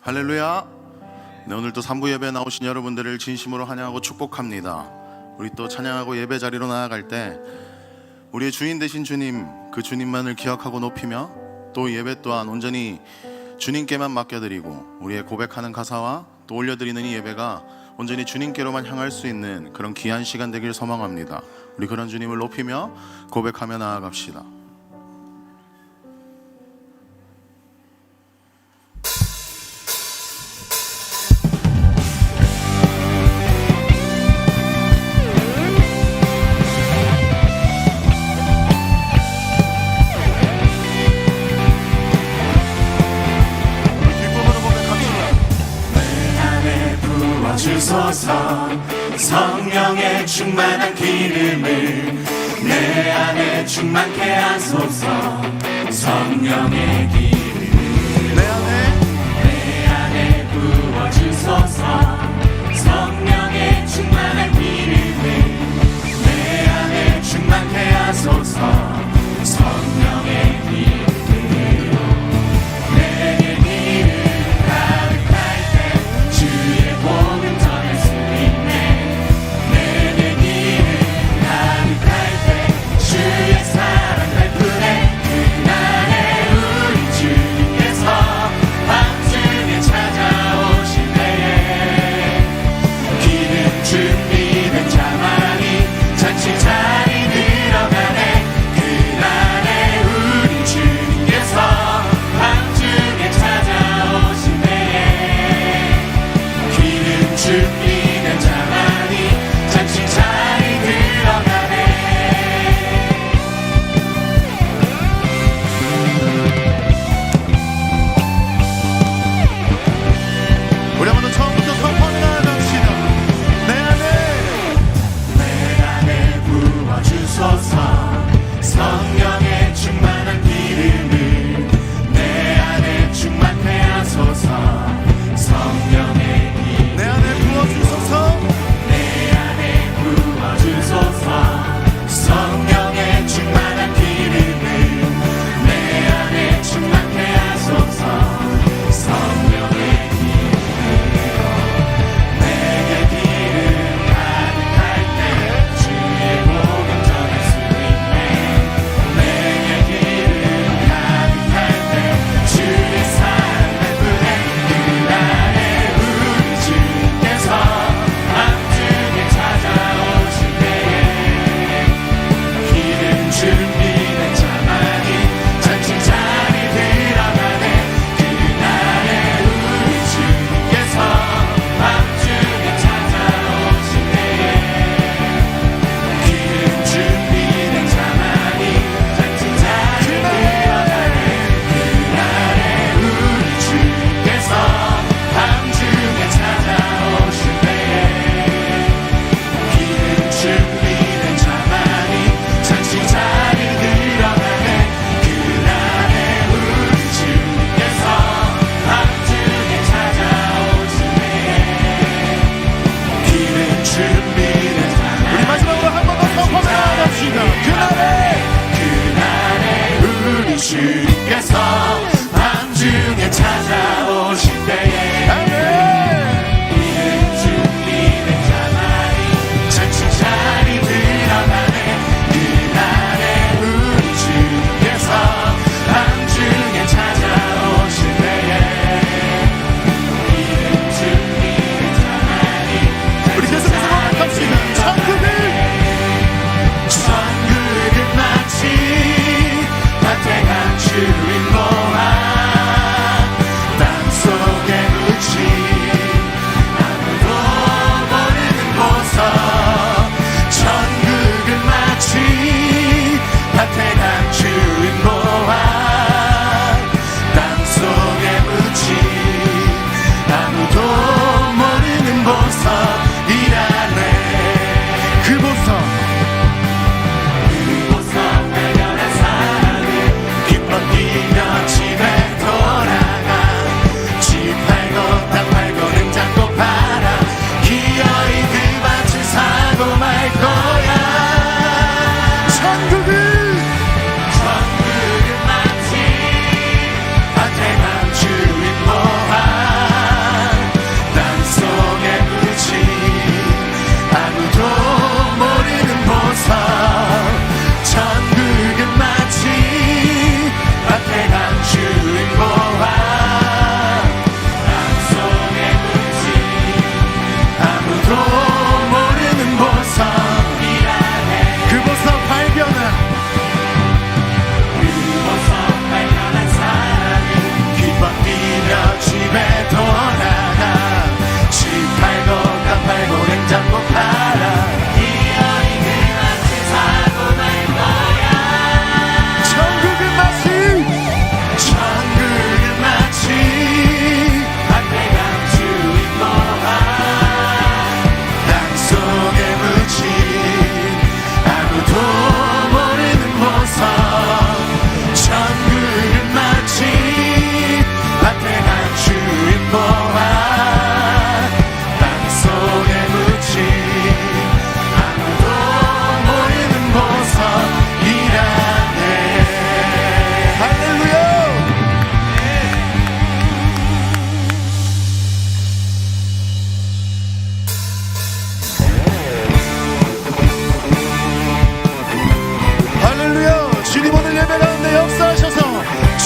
할렐루야. 네, 오늘도 3부 예배에 나오신 여러분들을 진심으로 환영하고 축복합니다. 우리 또 찬양하고 예배 자리로 나아갈 때 우리의 주인 되신 주님, 그 주님만을 기억하고 높이며 또 예배 또한 온전히 주님께만 맡겨드리고 우리의 고백하는 가사와 또 올려드리는 이 예배가 온전히 주님께로만 향할 수 있는 그런 귀한 시간 되길 소망합니다. 우리 그런 주님을 높이며 고백하며 나아갑시다. 주소서 성령의 충만한 기름을 내 안에 충만케 하소서. 성령의 기름을 내 안에 부어주소서. 성령의 충만한 기름을 내 안에 충만케 하소서. 성령의 기름으로 내게 기름 가득할 때 주의 복음 전할 수 있네. 내게 기름 가득할 때 주의 사랑 베푸네. 그날에 우리 주님께서 밤중에 찾아오실 때에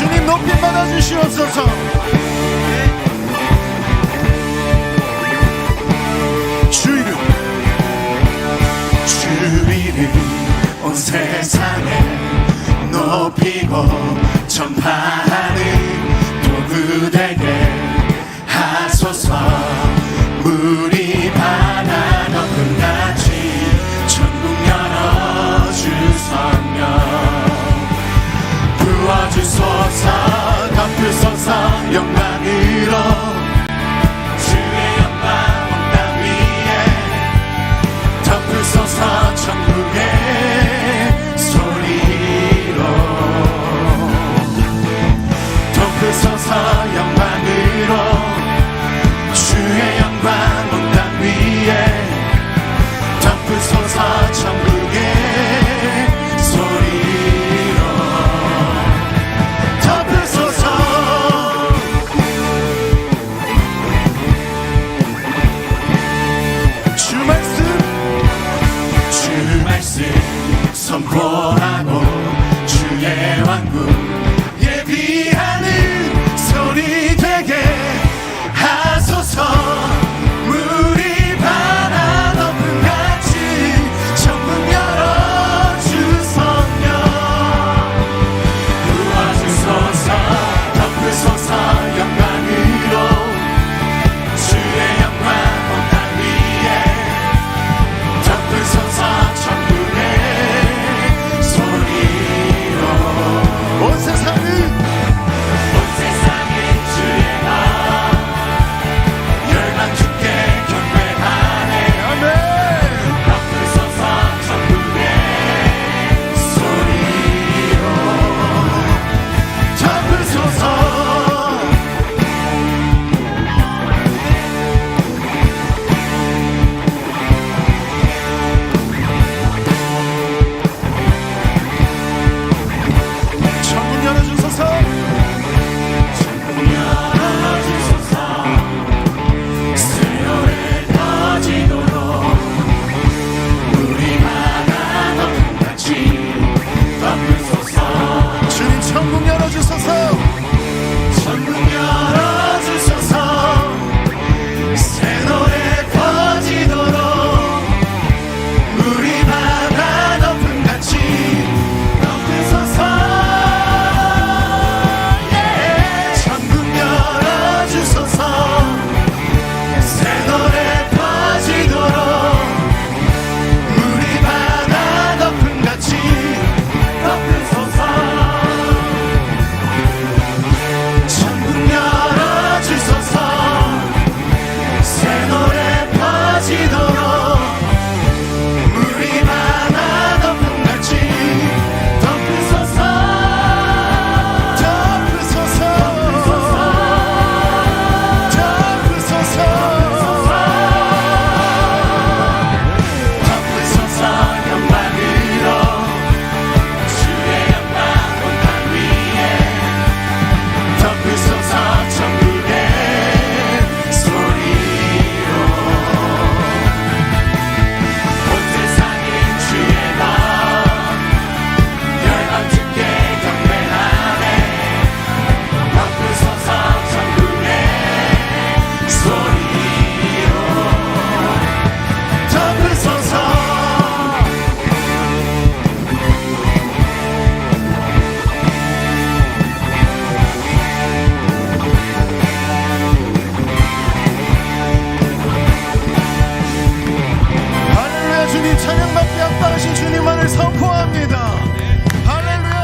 주님 높이 받아 주시옵소서. 주 이름 온 세상에 높이고 전파하는 도구되게 하소서. 물이 바다 높은 같이 천국 열어줄 성령 부어주소서. 덮으소서 영광으로 주의 영광 온 땅 위에 덮으소서. 천국의 소리로 덮으소서. 영광으로 주의 영광 온 땅 위에 덮으소서. 천국의 소리로 덮으소서. 주 말씀 선포하고 주의 왕국 예비하는 소리 되게 하소서. 물이 바다 높은 같이 천국 열어줄 성령 부어주소서. 덮으소서. 영광으로 주의 영광 온 땅 위에 덮으소서. 천국의 소리로 온 세상을 주의 나 열방 주께 경배하네. 아멘. 덮으소서. 천국의 소리로 덮으소서. 천국 열어주소서. 열어주소서. 새 노래 터지도록 우리 바다 높은 같이 덮으소서. 주님 천국 열어주소서. 천국 열어주소서. 새 노래 퍼지도록 우리 바다 높은 같이 덮으소서. 천국 열어주소서. 새 노래 퍼지도록 우리 바다 높은 같이 덮으소서. 천국 열어주소서. 새 노래 퍼지도록 우리 바다 높은 같이 덮으소서. 덮으소서. 덮으소서. 덮으소서. 영광으로 주의 영광 온 땅 위에 덮으소서. 천국의 소리로 온 세상인 주의 나 열방 주께 경배하네. 덮으소서. 천국의 소리로 덮으소서. 할렐루야. 주님 찬양받기 앞당하신 주님만을 선포합니다. 할렐루야.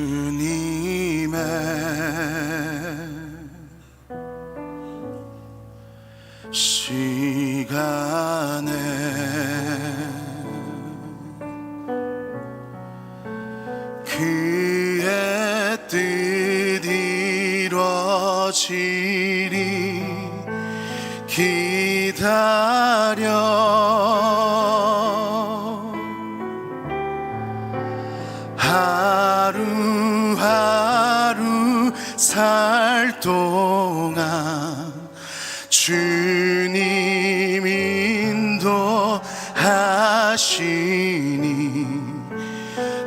주님의 시간에 기다려 하루하루 살 동안 주님 인도하시니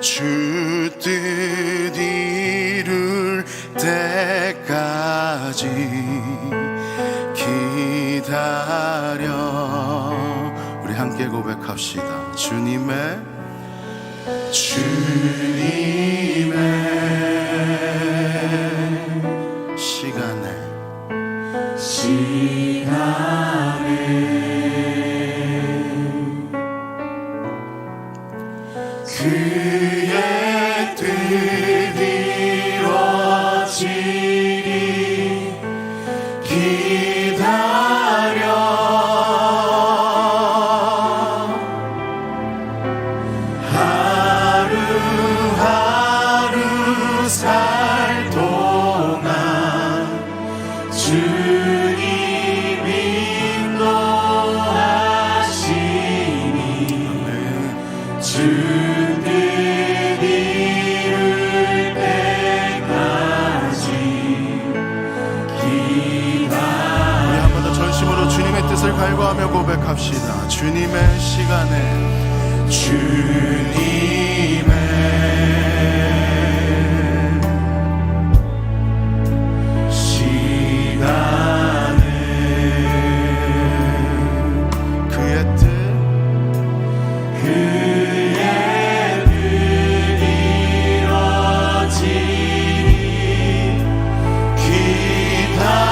주 뜻 이룰 때까지 기다려. 우리 함께 고백합시다. 주님의 시간에 그의 뜻 이루어지리 기다려 하루하루 살 동안 주님 인도하시니 주 주님의 뜻을 갈구하며 고백합시다. 주님의 시간에 주님의 시간에 그의 뜻 이루어지리 기다려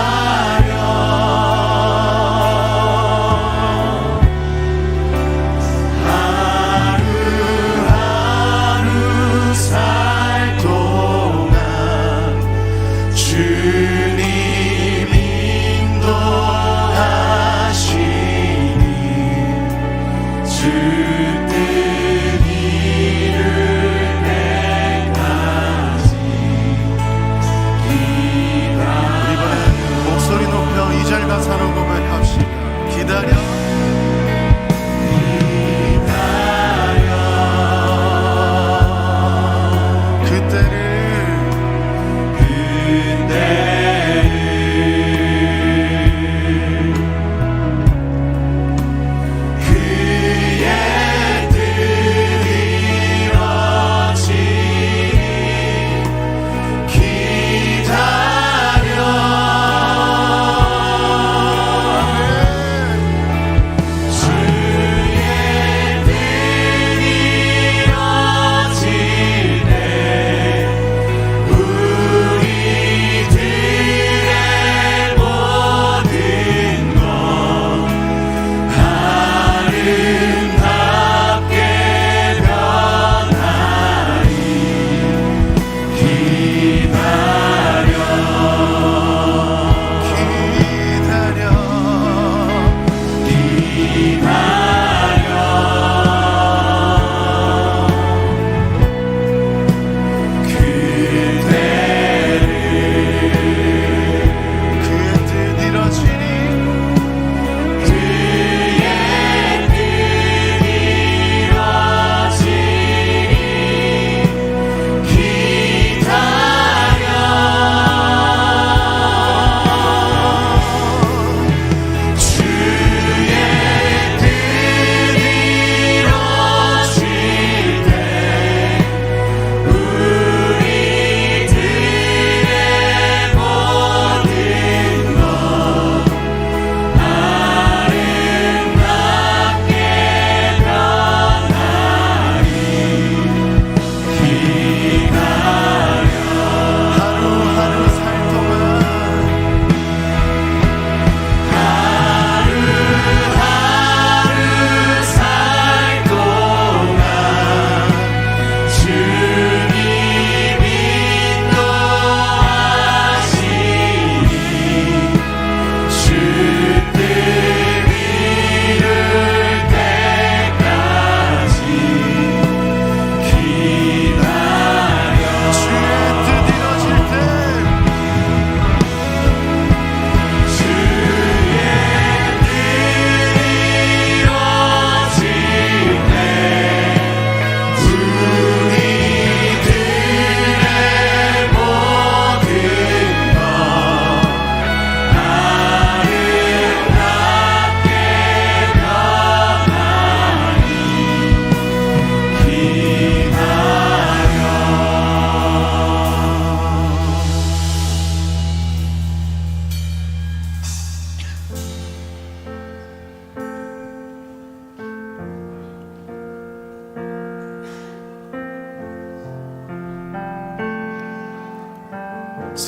가사로 고백합시다. 기다려 그때를 그의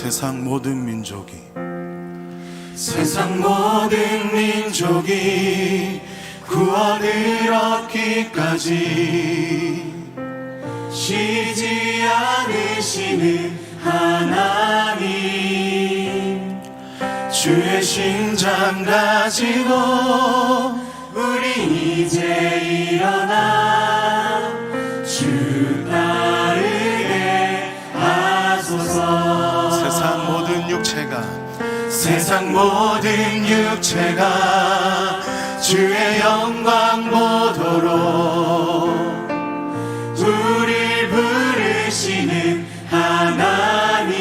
세상 모든 민족이 세상 모든 민족이 구원을 얻기까지 쉬지 않으시는 하나님, 주의 심장 가지고 우리 이제 일어나 주 따르게 하소서. 세상 모든 육체가 주의 영광 보도록 우릴 부르시는 하나님,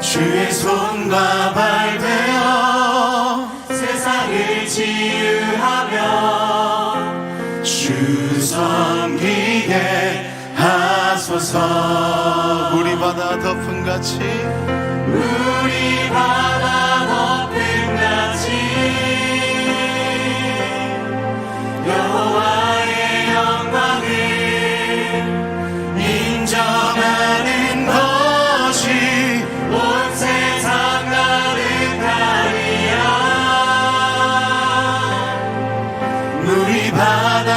주의 손과 발 되어 세상을 치유하며 주 섬기게 하소서. 우리 바다 덮음같이 우리 바다 덮음같이 여호와의 영광을 인정하는 것이 온 세상 가득하리라. 우리 바다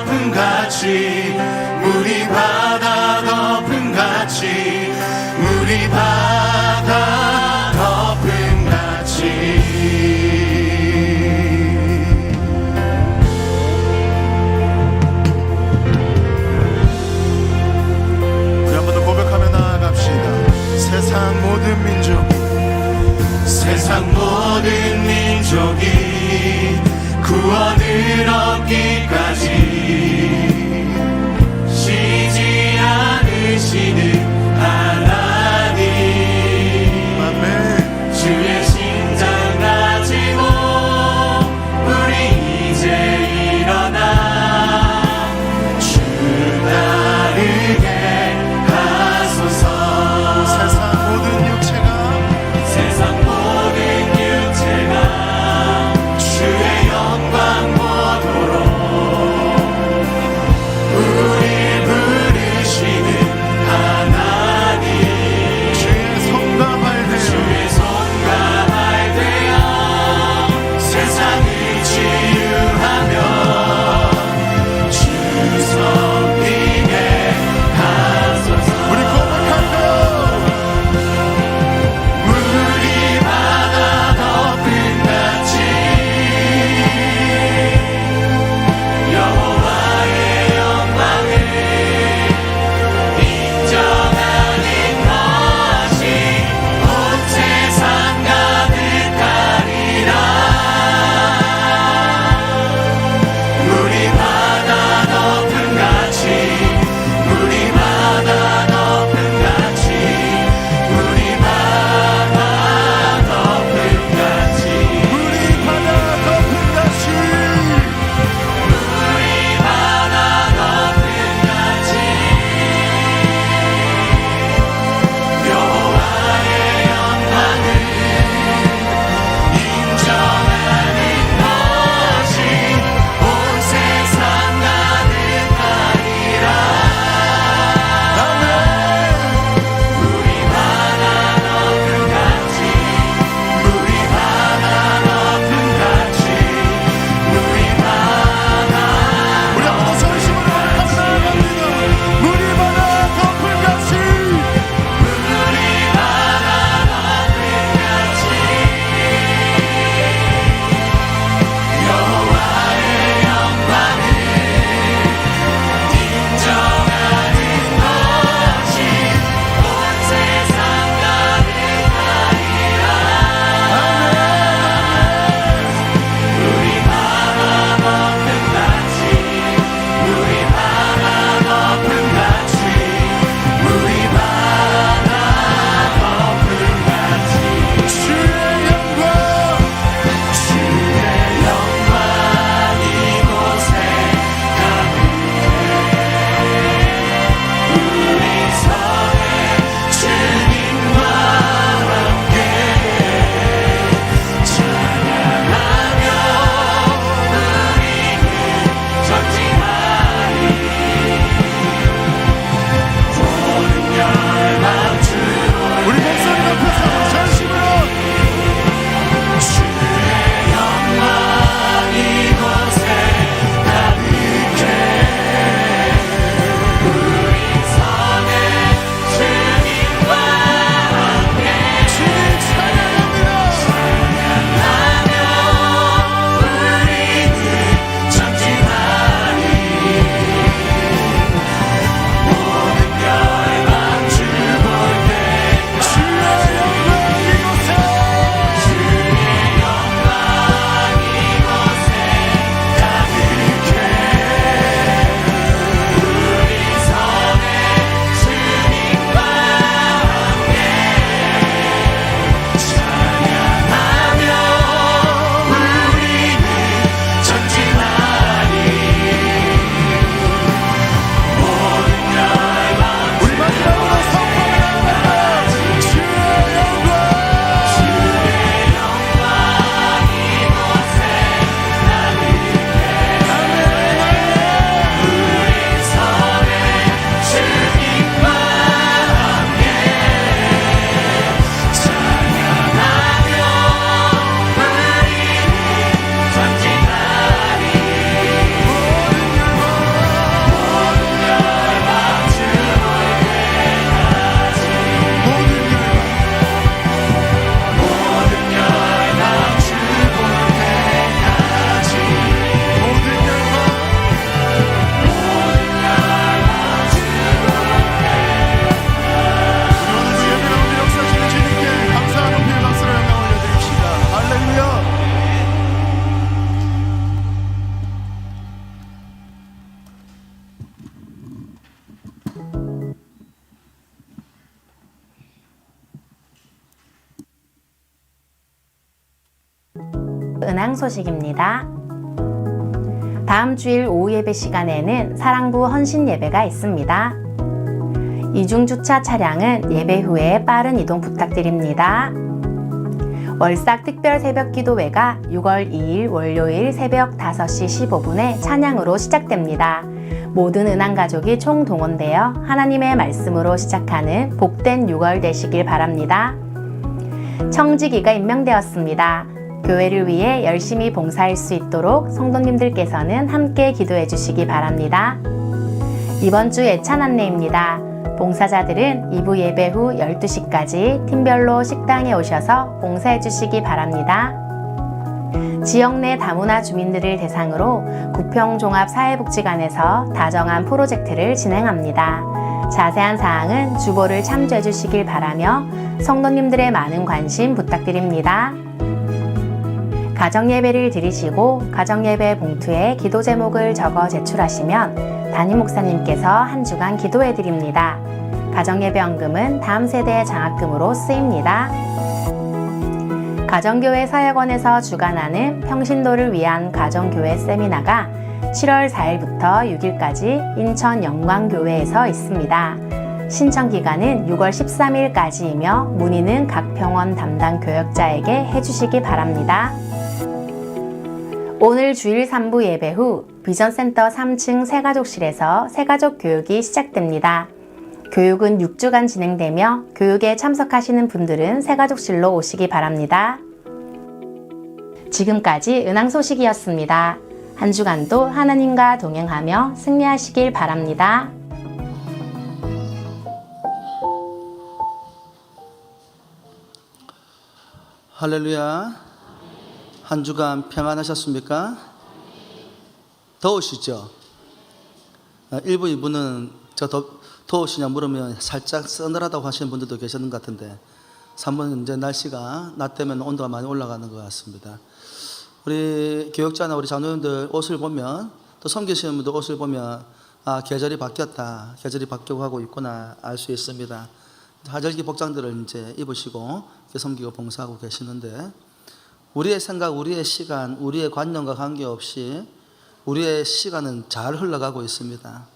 덮음같이, 우리 바다 덮음같이, 우리 바다 덮음같이. 우리 한 번 더 고백하며 나아갑시다. 세상 모든 민족이 세상 모든 민족이 구원을 얻기까지 쉬지 않으시는 하나님, 아멘. 주의 심장 가지고 우리 이제 일어나 주 따르게 하소서. 세상 모든 육체가 세상 모든 육체가 주의 영광 보도록 은행 소식입니다. 다음 주일 오후 예배 시간에는 사랑부 헌신 예배가 있습니다. 이중 주차 차량은 예배 후에 빠른 이동 부탁드립니다. 월삭 특별 새벽 기도회가 6월 2일 월요일 새벽 5시 15분에 찬양으로 시작됩니다. 모든 은한 가족이 총동원되어 하나님의 말씀으로 시작하는 복된 6월 되시길 바랍니다. 청지기가 임명되었습니다. 교회를 위해 열심히 봉사할 수 있도록 성도님들께서는 함께 기도해 주시기 바랍니다. 이번 주 예찬 안내입니다. 봉사자들은 2부 예배 후 12시까지 팀별로 식당에 오셔서 봉사해 주시기 바랍니다. 지역 내 다문화 주민들을 대상으로 구평종합사회복지관에서 다정한 프로젝트를 진행합니다. 자세한 사항은 주보를 참조해 주시길 바라며 성도님들의 많은 관심 부탁드립니다. 가정예배를 드리시고 가정예배 봉투에 기도 제목을 적어 제출하시면 담임 목사님께서 한 주간 기도해 드립니다. 가정예배헌금은 다음 세대의 장학금으로 쓰입니다. 가정교회 사역원에서 주관하는 평신도를 위한 가정교회 세미나가 7월 4일부터 6일까지 인천 영광교회에서 있습니다. 신청 기간은 6월 13일까지이며 문의는 각 병원 담당 교역자에게 해주시기 바랍니다. 오늘 주일 3부 예배 후 비전센터 3층 새가족실에서 새가족 교육이 시작됩니다. 교육은 6주간 진행되며 교육에 참석하시는 분들은 새가족실로 오시기 바랍니다. 지금까지 은황 소식이었습니다. 한 주간도 하나님과 동행하며 승리하시길 바랍니다. 할렐루야. 한 주간 평안하셨습니까? 더우시죠? 1부, 2부는 더우시냐 물으면 살짝 서늘하다고 하시는 분들도 계시는 것 같은데 3부는 이제 날씨가 낮 되면 온도가 많이 올라가는 것 같습니다. 우리 교역자나 우리 장로님들 옷을 보면 또 섬기시는 분들 옷을 보면 계절이 바뀌었다, 계절이 바뀌고 하고 있구나 알 수 있습니다. 하절기 복장들을 이제 입으시고 섬기고 봉사하고 계시는데 우리의 생각, 우리의 시간, 우리의 관념과 관계없이 우리의 시간은 잘 흘러가고 있습니다.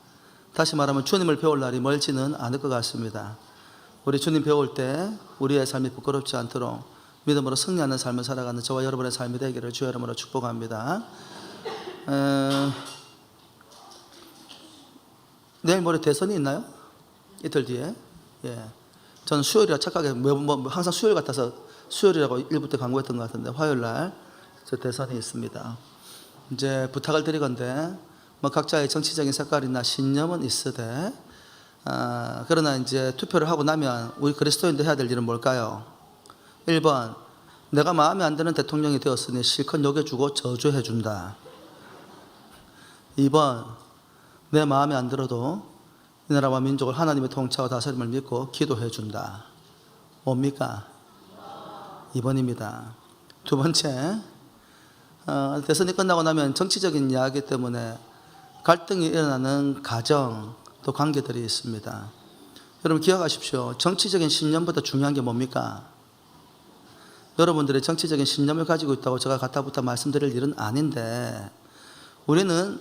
다시 말하면 주님을 배울 날이 멀지는 않을 것 같습니다. 우리 주님 배울 때 우리의 삶이 부끄럽지 않도록 믿음으로 승리하는 삶을 살아가는 저와 여러분의 삶이 되기를 주의 이름으로 축복합니다. 내일 모레 대선이 있나요? 이틀 뒤에. 예. 저는 수요일이라 착하게 항상 수요일 같아서 수요일이라고 1부 때 광고했던 것 같은데 화요일 날 저 대선이 있습니다. 이제 부탁을 드리건데 각자의 정치적인 색깔이나 신념은 있으되 그러나 이제 투표를 하고 나면 우리 그리스도인들 해야 될 일은 뭘까요? 1번, 내가 마음에 안 드는 대통령이 되었으니 실컷 녹여주고 저주해준다. 2번, 내 마음에 안 들어도 이 나라와 민족을 하나님의 통치와 다스림을 믿고 기도해준다. 뭡니까? 2번입니다. 두 번째, 대선이 끝나고 나면 정치적인 이야기 때문에 갈등이 일어나는 가정 또 관계들이 있습니다. 여러분 기억하십시오. 정치적인 신념보다 중요한 게 뭡니까? 여러분들의 정치적인 신념을 가지고 있다고 제가 가타부타 말씀드릴 일은 아닌데 우리는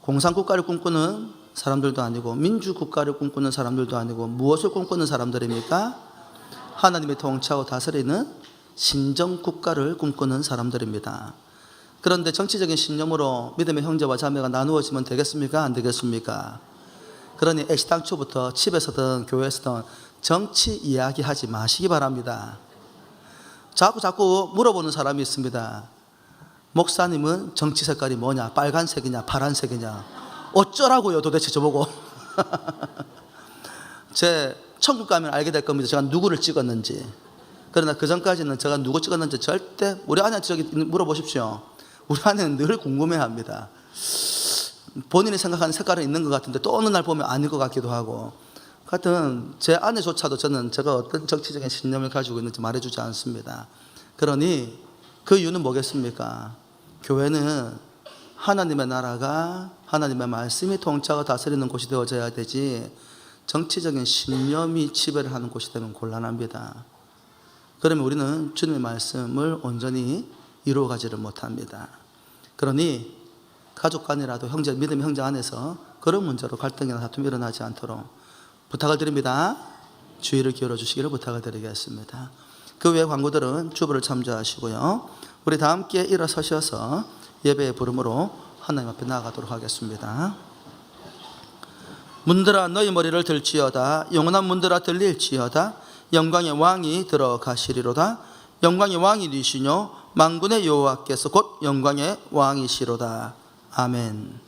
공산국가를 꿈꾸는 사람들도 아니고 민주국가를 꿈꾸는 사람들도 아니고 무엇을 꿈꾸는 사람들입니까? 하나님의 통치하고 다스리는 신정국가를 꿈꾸는 사람들입니다. 그런데 정치적인 신념으로 믿음의 형제와 자매가 나누어지면 되겠습니까? 안 되겠습니까? 그러니 애시당초부터 집에서든 교회에서든 정치 이야기하지 마시기 바랍니다. 자꾸 물어보는 사람이 있습니다. 목사님은 정치 색깔이 뭐냐? 빨간색이냐? 파란색이냐? 어쩌라고요 도대체 저보고. 제 천국 가면 알게 될 겁니다. 제가 누구를 찍었는지. 그러나 그 전까지는 제가 누구 찍었는지 절대 우리 아내한테 저기 물어보십시오. 우리 아내는 늘 궁금해합니다. 본인이 생각하는 색깔은 있는 것 같은데 또 어느 날 보면 아닐 것 같기도 하고. 하여튼 제 아내조차도 제가 어떤 정치적인 신념을 가지고 있는지 말해주지 않습니다. 그러니 그 이유는 뭐겠습니까? 교회는 하나님의 나라가 하나님의 말씀이 통치하고 다스리는 곳이 되어져야 되지 정치적인 신념이 지배를 하는 곳이 되면 곤란합니다. 그러면 우리는 주님의 말씀을 온전히 이루어가지를 못합니다. 그러니 가족 간이라도 믿음의 형제 안에서 그런 문제로 갈등이나 다툼이 일어나지 않도록 부탁을 드립니다. 주의를 기울여 주시기를 부탁을 드리겠습니다. 그 외 광고들은 주부를 참조하시고요. 우리 다 함께 일어서셔서 예배의 부름으로 하나님 앞에 나아가도록 하겠습니다. 문들아 너희 머리를 들지어다. 영원한 문들아 들릴지어다. 영광의 왕이 들어가시리로다. 영광의 왕이 니시뇨 만군의 여호와께서 곧 영광의 왕이시로다. 아멘.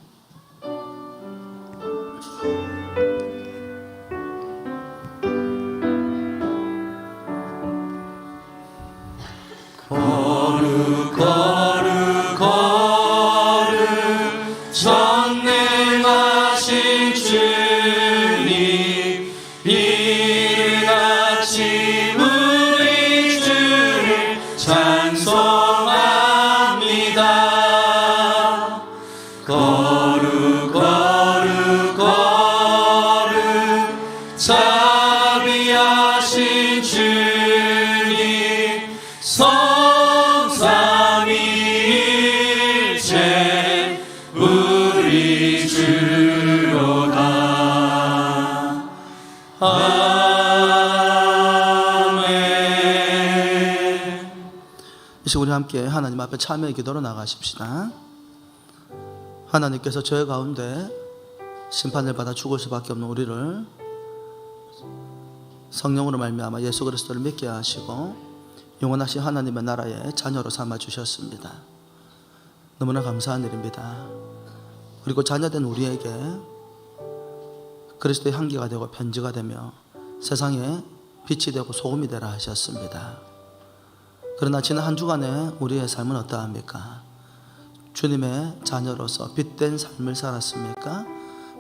전능하신 주님 이른 아침 우리 주를 찬송합니다. 거룩 거룩 거룩 자비하신 주님 성삼위일체 우리 주로다. 아멘. 이제 우리 함께 하나님 앞에 참여의 기도로 나가십시다. 하나님께서 저희 가운데 심판을 받아 죽을 수밖에 없는 우리를 성령으로 말미암아 예수 그리스도를 믿게 하시고 영원하신 하나님의 나라의 자녀로 삼아 주셨습니다. 너무나 감사한 일입니다. 그리고 자녀된 우리에게 그리스도의 향기가 되고 편지가 되며 세상에 빛이 되고 소금이 되라 하셨습니다. 그러나 지난 한 주간에 우리의 삶은 어떠합니까? 주님의 자녀로서 빛된 삶을 살았습니까?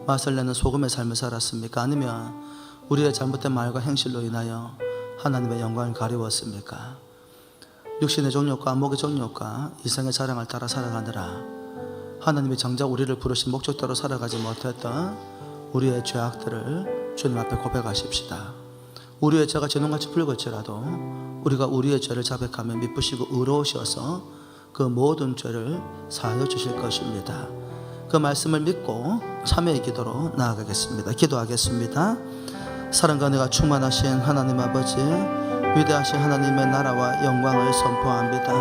맛을 내는 소금의 삶을 살았습니까? 아니면 우리의 잘못된 말과 행실로 인하여 하나님의 영광을 가리웠습니까? 육신의 정욕과 목의 정욕과 이생의 자랑을 따라 살아가느라 하나님이 정작 우리를 부르신 목적대로 살아가지 못했던 우리의 죄악들을 주님 앞에 고백하십시다. 우리의 죄가 진홍같이 붉을지라도 우리가 우리의 죄를 자백하며 미쁘시고 의로우셔서 그 모든 죄를 사하여 주실 것입니다. 그 말씀을 믿고 참여의 기도로 나아가겠습니다. 기도하겠습니다. 사랑과 은혜가 충만하신 하나님 아버지, 위대하신 하나님의 나라와 영광을 선포합니다.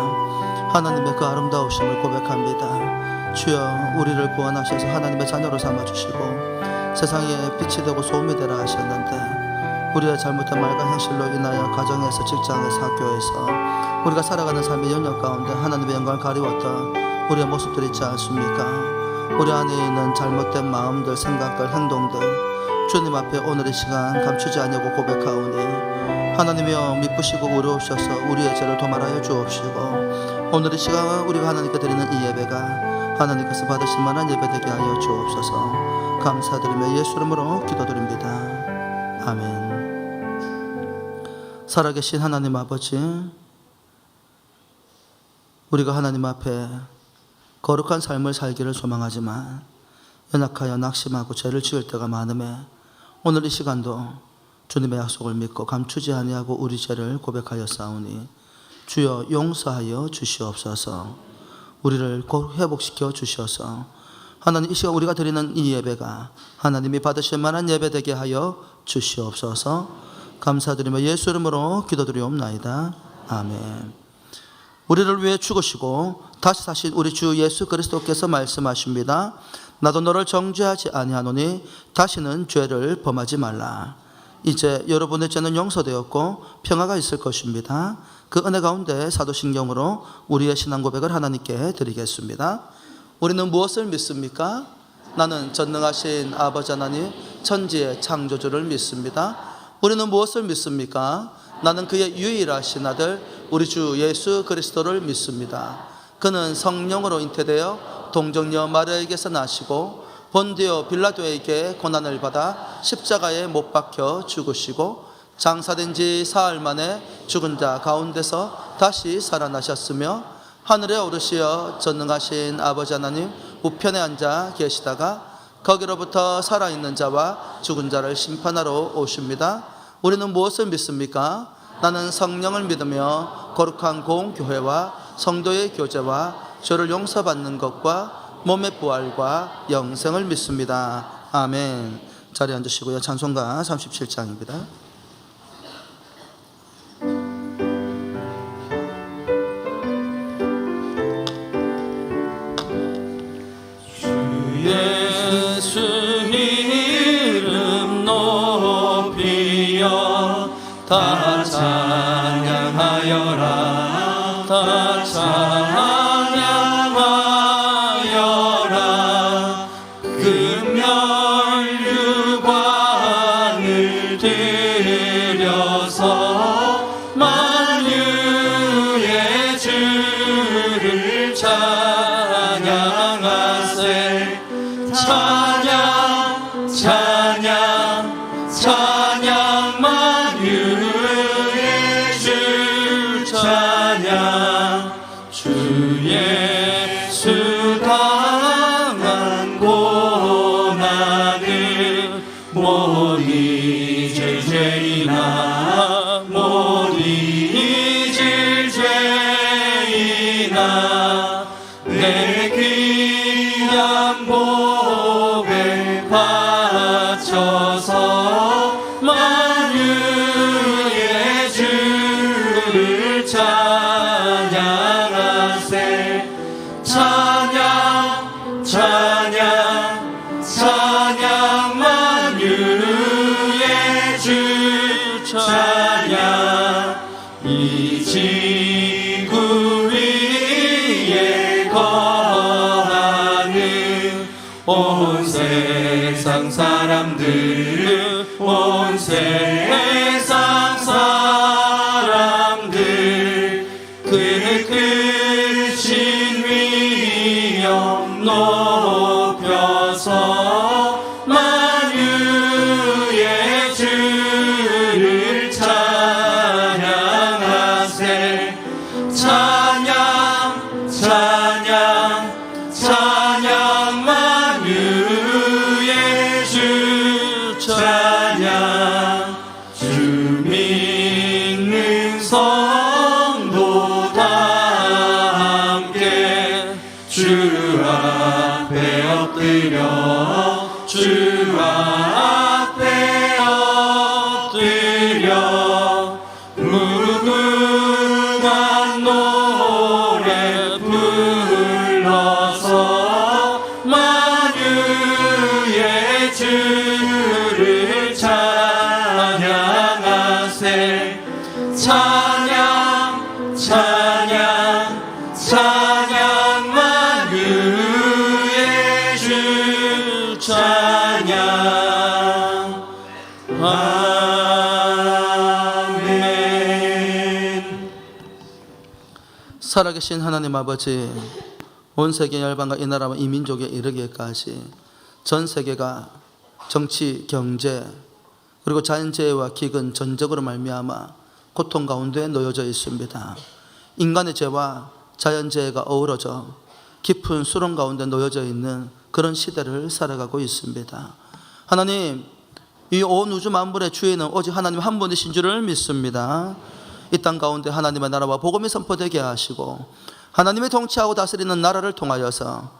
하나님의 그 아름다우심을 고백합니다. 주여, 우리를 구원하셔서 하나님의 자녀로 삼아주시고 세상에 빛이 되고 소금이 되라 하셨는데 우리의 잘못된 말과 행실로 인하여 가정에서, 직장에서, 학교에서 우리가 살아가는 삶의 영역 가운데 하나님의 영광을 가리웠던 우리의 모습들이 있지 않습니까? 우리 안에 있는 잘못된 마음들, 생각들, 행동들 주님 앞에 오늘 이 시간 감추지 아니하고 고백하오니 하나님이여 미쁘시고 의로우셔서 우리의 죄를 도말하여 주옵시고 오늘 이 시간 우리가 하나님께 드리는 이 예배가 하나님께서 받으실 만한 예배 되게 하여 주옵소서. 감사드리며 예수 이름으로 기도드립니다. 아멘. 살아계신 하나님 아버지, 우리가 하나님 앞에 거룩한 삶을 살기를 소망하지만 연약하여 낙심하고 죄를 지을 때가 많음에 오늘 이 시간도 주님의 약속을 믿고 감추지 아니하고 우리 죄를 고백하여 싸우니 주여 용서하여 주시옵소서. 우리를 곧 회복시켜 주셔서 하나님 이 시간 우리가 드리는 이 예배가 하나님이 받으실 만한 예배 되게 하여 주시옵소서. 감사드리며 예수 이름으로 기도드리옵나이다. 아멘. 우리를 위해 죽으시고 다시 사신 우리 주 예수 그리스도께서 말씀하십니다. 나도 너를 정죄하지 아니하노니 다시는 죄를 범하지 말라. 이제 여러분의 죄는 용서되었고 평화가 있을 것입니다. 그 은혜 가운데 사도신경으로 우리의 신앙 고백을 하나님께 드리겠습니다. 우리는 무엇을 믿습니까? 나는 전능하신 아버지 하나님 천지의 창조주를 믿습니다. 우리는 무엇을 믿습니까? 나는 그의 유일하신 아들 우리 주 예수 그리스도를 믿습니다. 그는 성령으로 잉태되어 동정녀 마리아에게서 나시고 본디오 빌라도에게 고난을 받아 십자가에 못 박혀 죽으시고 장사된 지 사흘 만에 죽은 자 가운데서 다시 살아나셨으며 하늘에 오르시어 전능하신 아버지 하나님 우편에 앉아 계시다가 거기로부터 살아있는 자와 죽은 자를 심판하러 오십니다. 우리는 무엇을 믿습니까? 나는 성령을 믿으며 거룩한 공교회와 성도의 교제와 죄를 용서받는 것과 몸의 부활과 영생을 믿습니다. 아멘. 자리에 앉으시고요. 찬송가 37장입니다. 예수 이름 높이여 다 찬양하여라 다 찬양하여라 금면류관을 들여서 만유의 주를 찬양하세 찬양 찬양 찬양 만유의 주 찬양 주 예수 당한 고난을 못 잊을 죄이나 못 잊을 죄이나 내 귀한 보배 바쳐서 만유의 주를 찬양하세 찬양 찬양 찬양 만유의 주 찬양 이 지구 위에 거하는 온 세상 사람들 온 세상 사람들 그의 크신 위엄 높여서 만유의 주를 찬양하세 찬양 찬양 찬양 만유의 주 찬양 주 믿는 성도 다 함께 주 앞에 엎드려 주 앞에 엎드려 무궁한 노래 불러서 만유의 주를 찬양하세 찬양 찬양 찬양 만유의 주 찬양 아멘. 살아계신 하나님 아버지, 온 세계 열방과 이 나라와 이 민족에 이르기까지 전 세계가 정치, 경제 그리고 자연재해와 기근, 전적으로 말미암아 고통 가운데 놓여져 있습니다. 인간의 죄와 자연재해가 어우러져 깊은 수렁 가운데 놓여져 있는 그런 시대를 살아가고 있습니다. 하나님, 이 온 우주 만물의 주인은 오직 하나님 한 분이신 줄을 믿습니다. 이 땅 가운데 하나님의 나라와 복음이 선포되게 하시고 하나님의 통치하고 다스리는 나라를 통하여서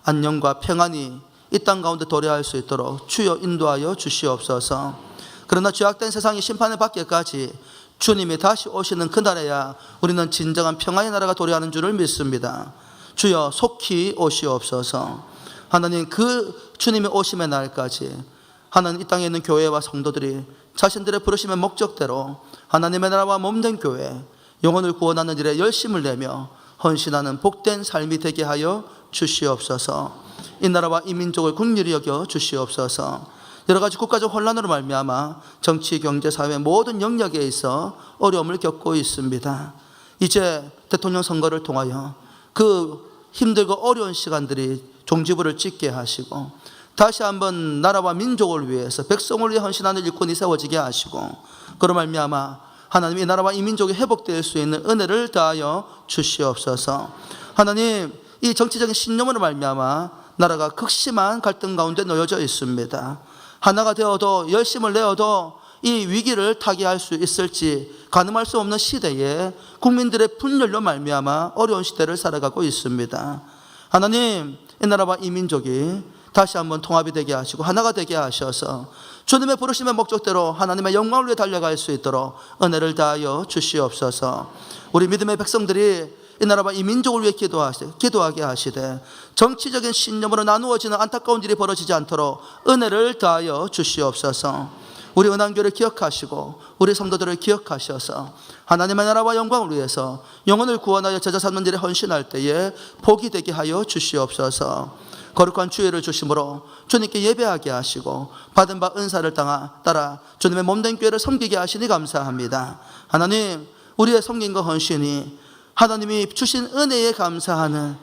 안녕과 평안이 이 땅 가운데 도래할 수 있도록 주여 인도하여 주시옵소서. 그러나 죄악된 세상이 심판을 받기까지 주님이 다시 오시는 그날에야 우리는 진정한 평안의 나라가 도래하는 줄을 믿습니다. 주여 속히 오시옵소서. 하나님, 그 주님의 오심의 날까지 하나님 이 땅에 있는 교회와 성도들이 자신들의 부르심의 목적대로 하나님의 나라와 몸된 교회, 영혼을 구원하는 일에 열심을 내며 헌신하는 복된 삶이 되게 하여 주시옵소서. 이 나라와 이 민족을 긍휼히 여겨 주시옵소서. 여러 가지 국가적 혼란으로 말미암아 정치, 경제, 사회 모든 영역에 있어 어려움을 겪고 있습니다. 이제 대통령 선거를 통하여 그 힘들고 어려운 시간들이 종지부를 찍게 하시고 다시 한번 나라와 민족을 위해서 백성을 위해 헌신하는 일꾼이 세워지게 하시고 그로 말미암아 하나님 이 나라와 이 민족이 회복될 수 있는 은혜를 다하여 주시옵소서. 하나님, 이 정치적인 신념으로 말미암아 나라가 극심한 갈등 가운데 놓여져 있습니다. 하나가 되어도 열심을 내어도 이 위기를 타개할 수 있을지 가늠할 수 없는 시대에 국민들의 분열로 말미암아 어려운 시대를 살아가고 있습니다. 하나님, 이 나라와 이 민족이 다시 한번 통합이 되게 하시고 하나가 되게 하셔서 주님의 부르심의 목적대로 하나님의 영광을 위해 달려갈 수 있도록 은혜를 다하여 주시옵소서. 우리 믿음의 백성들이 이 나라와 이 민족을 위해 기도하게 하시되 정치적인 신념으로 나누어지는 안타까운 일이 벌어지지 않도록 은혜를 다하여 주시옵소서. 우리 은한교를 기억하시고 우리 성도들을 기억하셔서 하나님의 나라와 영광을 위해서 영혼을 구원하여 제자 삼는 일에 헌신할 때에 복이 되게 하여 주시옵소서. 거룩한 주일을 주심으로 주님께 예배하게 하시고 받은 바 은사를 따라 주님의 몸된 교회를 섬기게 하시니 감사합니다. 하나님, 우리의 섬김과 헌신이 하나님이 주신 은혜에 감사하는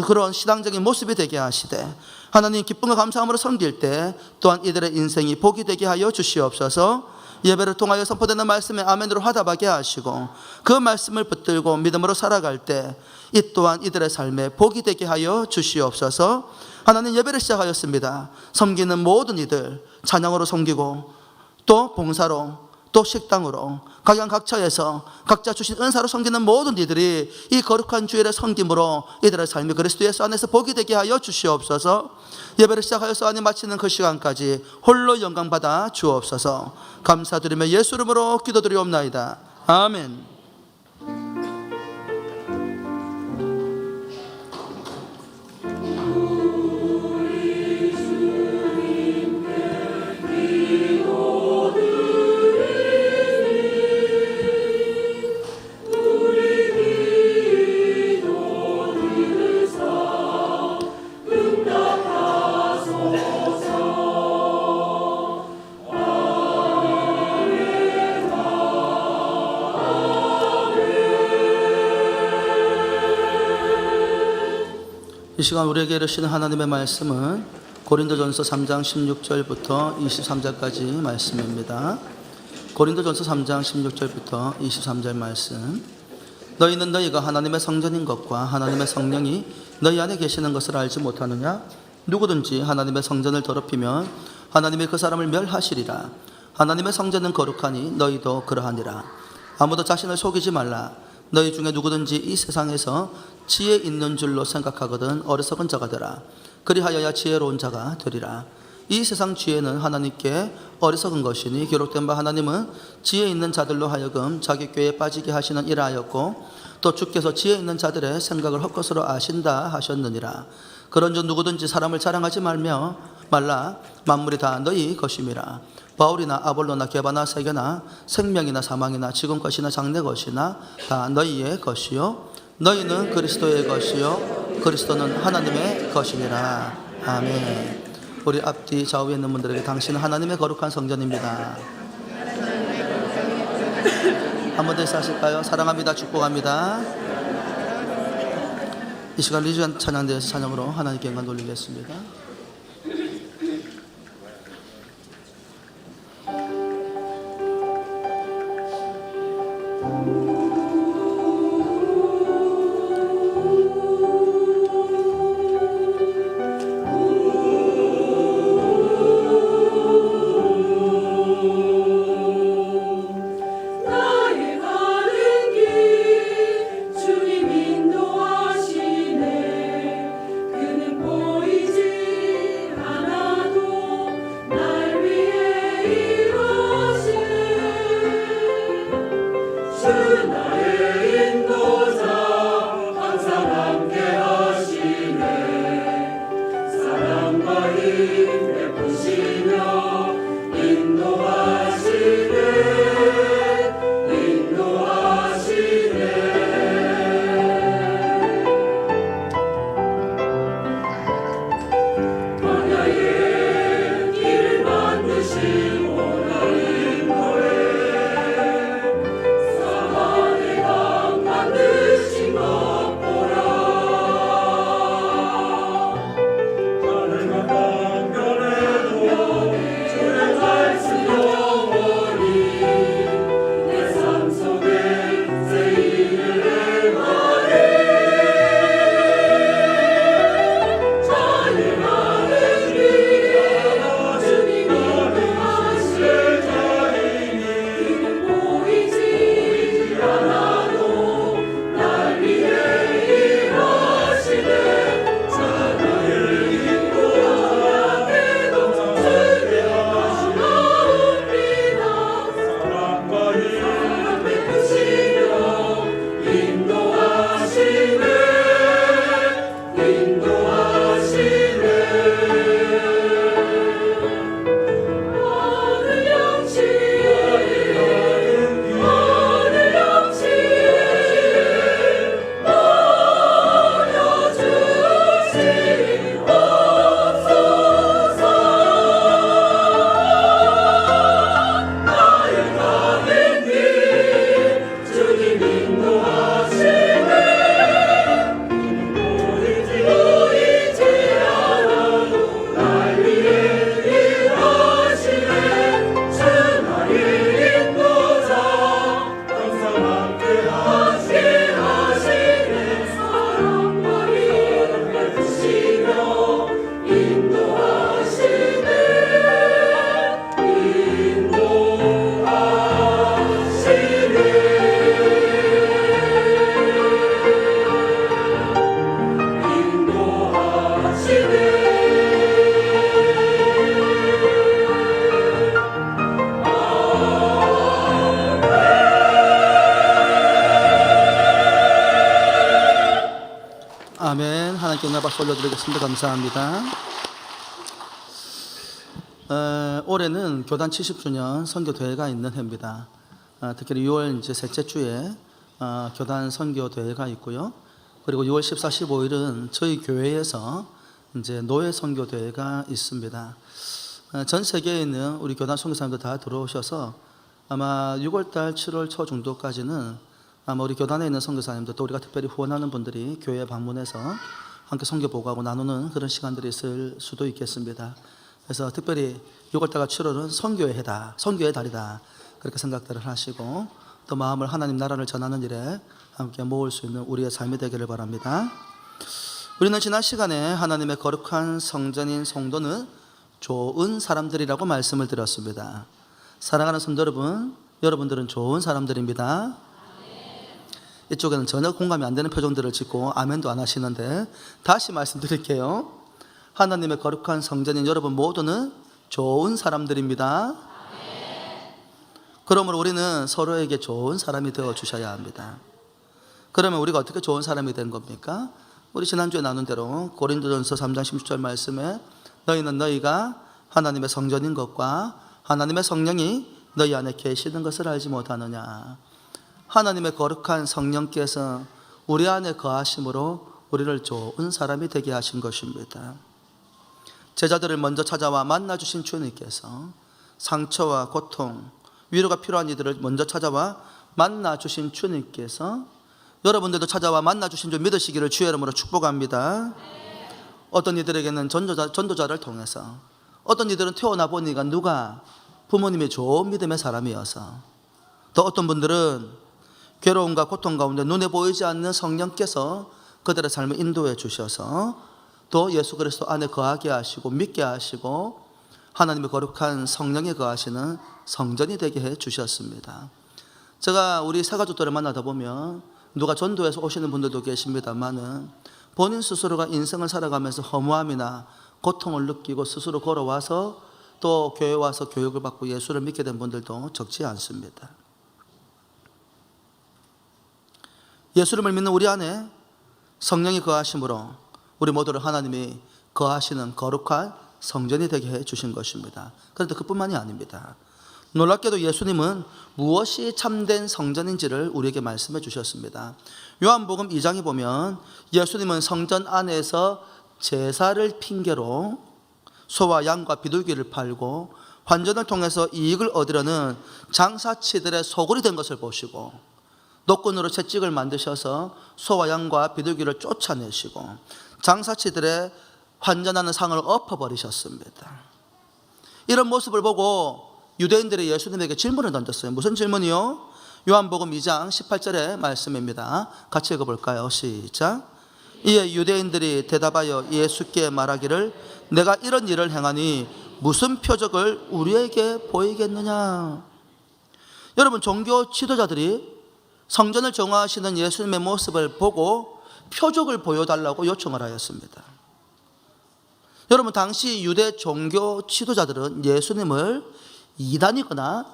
그런 신앙적인 모습이 되게 하시되 하나님 기쁨과 감사함으로 섬길 때 또한 이들의 인생이 복이 되게 하여 주시옵소서. 예배를 통하여 선포되는 말씀에 아멘으로 화답하게 하시고 그 말씀을 붙들고 믿음으로 살아갈 때 이 또한 이들의 삶에 복이 되게 하여 주시옵소서. 하나님, 예배를 시작하였습니다. 섬기는 모든 이들 찬양으로 섬기고 또 봉사로 또 식당으로 각양각처에서 각자 주신 은사로 섬기는 모든 이들이 이 거룩한 주일의 섬김으로 이들의 삶이 그리스도 예수 안에서 복이 되게 하여 주시옵소서. 예배를 시작하여서 마치는 그 시간까지 홀로 영광받아 주옵소서. 감사드리며 예수 이름으로 기도드리옵나이다. 아멘. 이 시간 우리에게 이르시는 하나님의 말씀은 고린도전서 3장 16절부터 23절까지 말씀입니다. 고린도전서 3장 16절부터 23절 말씀. 너희는 너희가 하나님의 성전인 것과 하나님의 성령이 너희 안에 계시는 것을 알지 못하느냐? 누구든지 하나님의 성전을 더럽히면 하나님이 그 사람을 멸하시리라. 하나님의 성전은 거룩하니 너희도 그러하니라. 아무도 자신을 속이지 말라. 너희 중에 누구든지 이 세상에서 지혜 있는 줄로 생각하거든 어리석은 자가 되라. 그리하여야 지혜로운 자가 되리라. 이 세상 지혜는 하나님께 어리석은 것이니 기록된 바 하나님은 지혜 있는 자들로 하여금 자기 꾀에 빠지게 하시는 이라 하였고 또 주께서 지혜 있는 자들의 생각을 헛것으로 아신다 하셨느니라. 그런즉 누구든지 사람을 자랑하지 말라. 만물이 다 너희 것임이라. 바울이나 아볼로나 게바나 세계나 생명이나 사망이나 지금 것이나 장래 것이나 다 너희의 것이요 너희는 그리스도의 것이요 그리스도는 하나님의 것이니라. 아멘. 우리 앞뒤 좌우에 있는 분들에게 당신은 하나님의 거룩한 성전입니다. 한번 더 하실까요? 사랑합니다. 축복합니다. 이 시간 리주한 찬양대에서 찬양으로 하나님께 영광 돌리겠습니다. 박수 올려드리겠습니다. 감사합니다. 올해는 교단 70주년 선교대회가 있는 해입니다. 특히 6월 이제 셋째 주에 교단 선교대회가 있고요. 그리고 6월 14, 15일은 저희 교회에서 이제 노예 선교대회가 있습니다. 전 세계에 있는 우리 교단 선교사님들 다 들어오셔서 아마 6월달, 7월 초 정도까지는 아마 우리 교단에 있는 선교사님들 또 우리가 특별히 후원하는 분들이 교회에 방문해서 함께 선교 보고하고 나누는 그런 시간들이 있을 수도 있겠습니다. 그래서 특별히 6월달과 7월은 선교의 해다, 선교의 달이다 그렇게 생각들을 하시고 또 마음을 하나님 나라를 전하는 일에 함께 모을 수 있는 우리의 삶이 되기를 바랍니다. 우리는 지난 시간에 하나님의 거룩한 성전인 성도는 좋은 사람들이라고 말씀을 드렸습니다. 사랑하는 성도 여러분, 여러분들은 좋은 사람들입니다. 이쪽에는 전혀 공감이 안 되는 표정들을 짓고 아멘도 안 하시는데 다시 말씀드릴게요. 하나님의 거룩한 성전인 여러분 모두는 좋은 사람들입니다. 그러므로 우리는 서로에게 좋은 사람이 되어 주셔야 합니다. 그러면 우리가 어떻게 좋은 사람이 된 겁니까? 우리 지난주에 나눈 대로 고린도전서 3장 16절 말씀에 너희는 너희가 하나님의 성전인 것과 하나님의 성령이 너희 안에 계시는 것을 알지 못하느냐. 하나님의 거룩한 성령께서 우리 안에 거하심으로 우리를 좋은 사람이 되게 하신 것입니다. 제자들을 먼저 찾아와 만나주신 주님께서 상처와 고통, 위로가 필요한 이들을 먼저 찾아와 만나주신 주님께서 여러분들도 찾아와 만나주신 줄 믿으시기를 주의 이름으로 축복합니다. 어떤 이들에게는 전도자를 통해서, 어떤 이들은 태어나 보니까 누가 부모님이 좋은 믿음의 사람이어서, 또 어떤 분들은 괴로움과 고통 가운데 눈에 보이지 않는 성령께서 그들의 삶을 인도해 주셔서 또 예수 그리스도 안에 거하게 하시고 믿게 하시고 하나님의 거룩한 성령이 거하시는 성전이 되게 해 주셨습니다. 제가 우리 새가족들을 만나다 보면 누가 전도해서 오시는 분들도 계십니다만은 본인 스스로가 인생을 살아가면서 허무함이나 고통을 느끼고 스스로 걸어와서 또 교회에 와서 교육을 받고 예수를 믿게 된 분들도 적지 않습니다. 예수님을 믿는 우리 안에 성령이 거하심으로 우리 모두를 하나님이 거하시는 거룩한 성전이 되게 해 주신 것입니다. 그런데 그뿐만이 아닙니다. 놀랍게도 예수님은 무엇이 참된 성전인지를 우리에게 말씀해 주셨습니다. 요한복음 2장에 보면 예수님은 성전 안에서 제사를 핑계로 소와 양과 비둘기를 팔고 환전을 통해서 이익을 얻으려는 장사치들의 소굴이 된 것을 보시고 노끈으로 채찍을 만드셔서 소와 양과 비둘기를 쫓아내시고 장사치들의 환전하는 상을 엎어버리셨습니다. 이런 모습을 보고 유대인들이 예수님에게 질문을 던졌어요. 무슨 질문이요? 요한복음 2장 18절의 말씀입니다. 같이 읽어볼까요? 시작. 이에 유대인들이 대답하여 예수께 말하기를 내가 이런 일을 행하니 무슨 표적을 우리에게 보이겠느냐. 여러분, 종교 지도자들이 성전을 정화하시는 예수님의 모습을 보고 표적을 보여달라고 요청을 하였습니다. 여러분, 당시 유대 종교 지도자들은 예수님을 이단이거나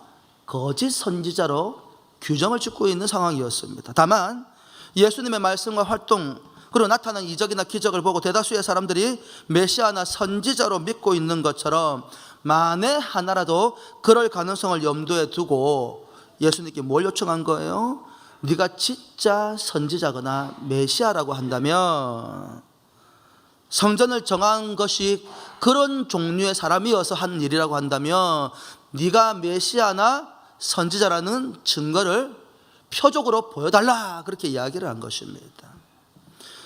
거짓 선지자로 규정을 짓고 있는 상황이었습니다. 다만 예수님의 말씀과 활동 그리고 나타난 이적이나 기적을 보고 대다수의 사람들이 메시아나 선지자로 믿고 있는 것처럼 만에 하나라도 그럴 가능성을 염두에 두고 예수님께 뭘 요청한 거예요? 네가 진짜 선지자거나 메시아라고 한다면, 성전을 정한 것이 그런 종류의 사람이어서 한 일이라고 한다면 네가 메시아나 선지자라는 증거를 표적으로 보여달라, 그렇게 이야기를 한 것입니다.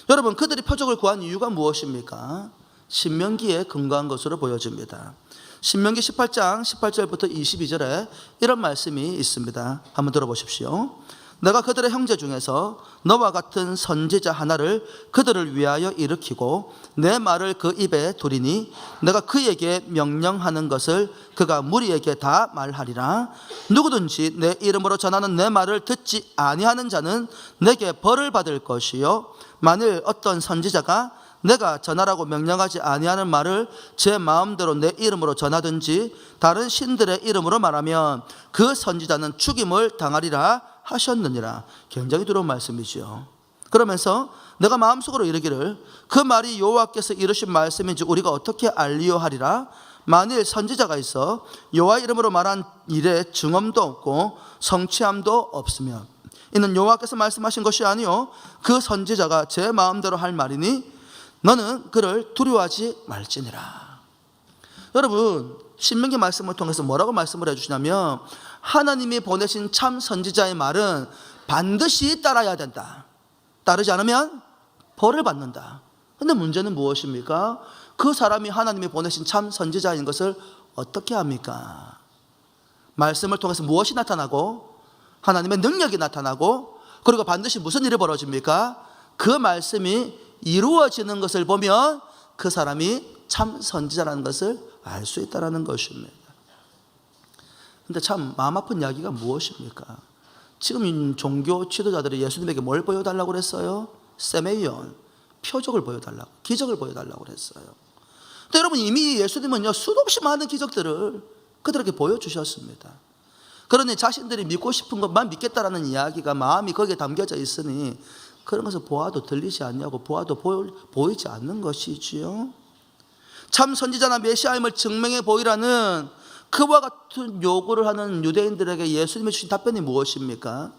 여러분, 그들이 표적을 구한 이유가 무엇입니까? 신명기에 근거한 것으로 보여집니다. 신명기 18장 18절부터 22절에 이런 말씀이 있습니다. 한번 들어보십시오. 내가 그들의 형제 중에서 너와 같은 선지자 하나를 그들을 위하여 일으키고 내 말을 그 입에 두리니 내가 그에게 명령하는 것을 그가 무리에게 다 말하리라. 누구든지 내 이름으로 전하는 내 말을 듣지 아니하는 자는 내게 벌을 받을 것이요, 만일 어떤 선지자가 내가 전하라고 명령하지 아니하는 말을 제 마음대로 내 이름으로 전하든지 다른 신들의 이름으로 말하면 그 선지자는 죽임을 당하리라 하셨느니라. 굉장히 두려운 말씀이죠. 그러면서 내가 마음속으로 이르기를 그 말이 여호와께서 이르신 말씀인지 우리가 어떻게 알리요 하리라. 만일 선지자가 있어 여호와 이름으로 말한 일에 증언도 없고 성취함도 없으면 이는 여호와께서 말씀하신 것이 아니요 그 선지자가 제 마음대로 할 말이니 너는 그를 두려워하지 말지니라. 여러분, 신명기 말씀을 통해서 뭐라고 말씀을 해주시냐면 하나님이 보내신 참 선지자의 말은 반드시 따라야 된다. 따르지 않으면 벌을 받는다. 근데 문제는 무엇입니까? 그 사람이 하나님이 보내신 참 선지자인 것을 어떻게 합니까? 말씀을 통해서 무엇이 나타나고 하나님의 능력이 나타나고 그리고 반드시 무슨 일이 벌어집니까? 그 말씀이 이루어지는 것을 보면 그 사람이 참 선지자라는 것을 알 수 있다는 것입니다. 근데 참 마음 아픈 이야기가 무엇입니까? 지금 종교 지도자들이 예수님에게 뭘 보여달라고 그랬어요? 세메이온, 표적을 보여달라고, 기적을 보여달라고 그랬어요. 근데 여러분, 이미 예수님은요 수도 없이 많은 기적들을 그들에게 보여주셨습니다. 그러니 자신들이 믿고 싶은 것만 믿겠다라는 이야기가 마음이 거기에 담겨져 있으니 그런 것을 보아도 들리지 않냐고, 보아도 보이지 않는 것이지요. 참 선지자나 메시아임을 증명해 보이라는 그와 같은 요구를 하는 유대인들에게 예수님이 주신 답변이 무엇입니까?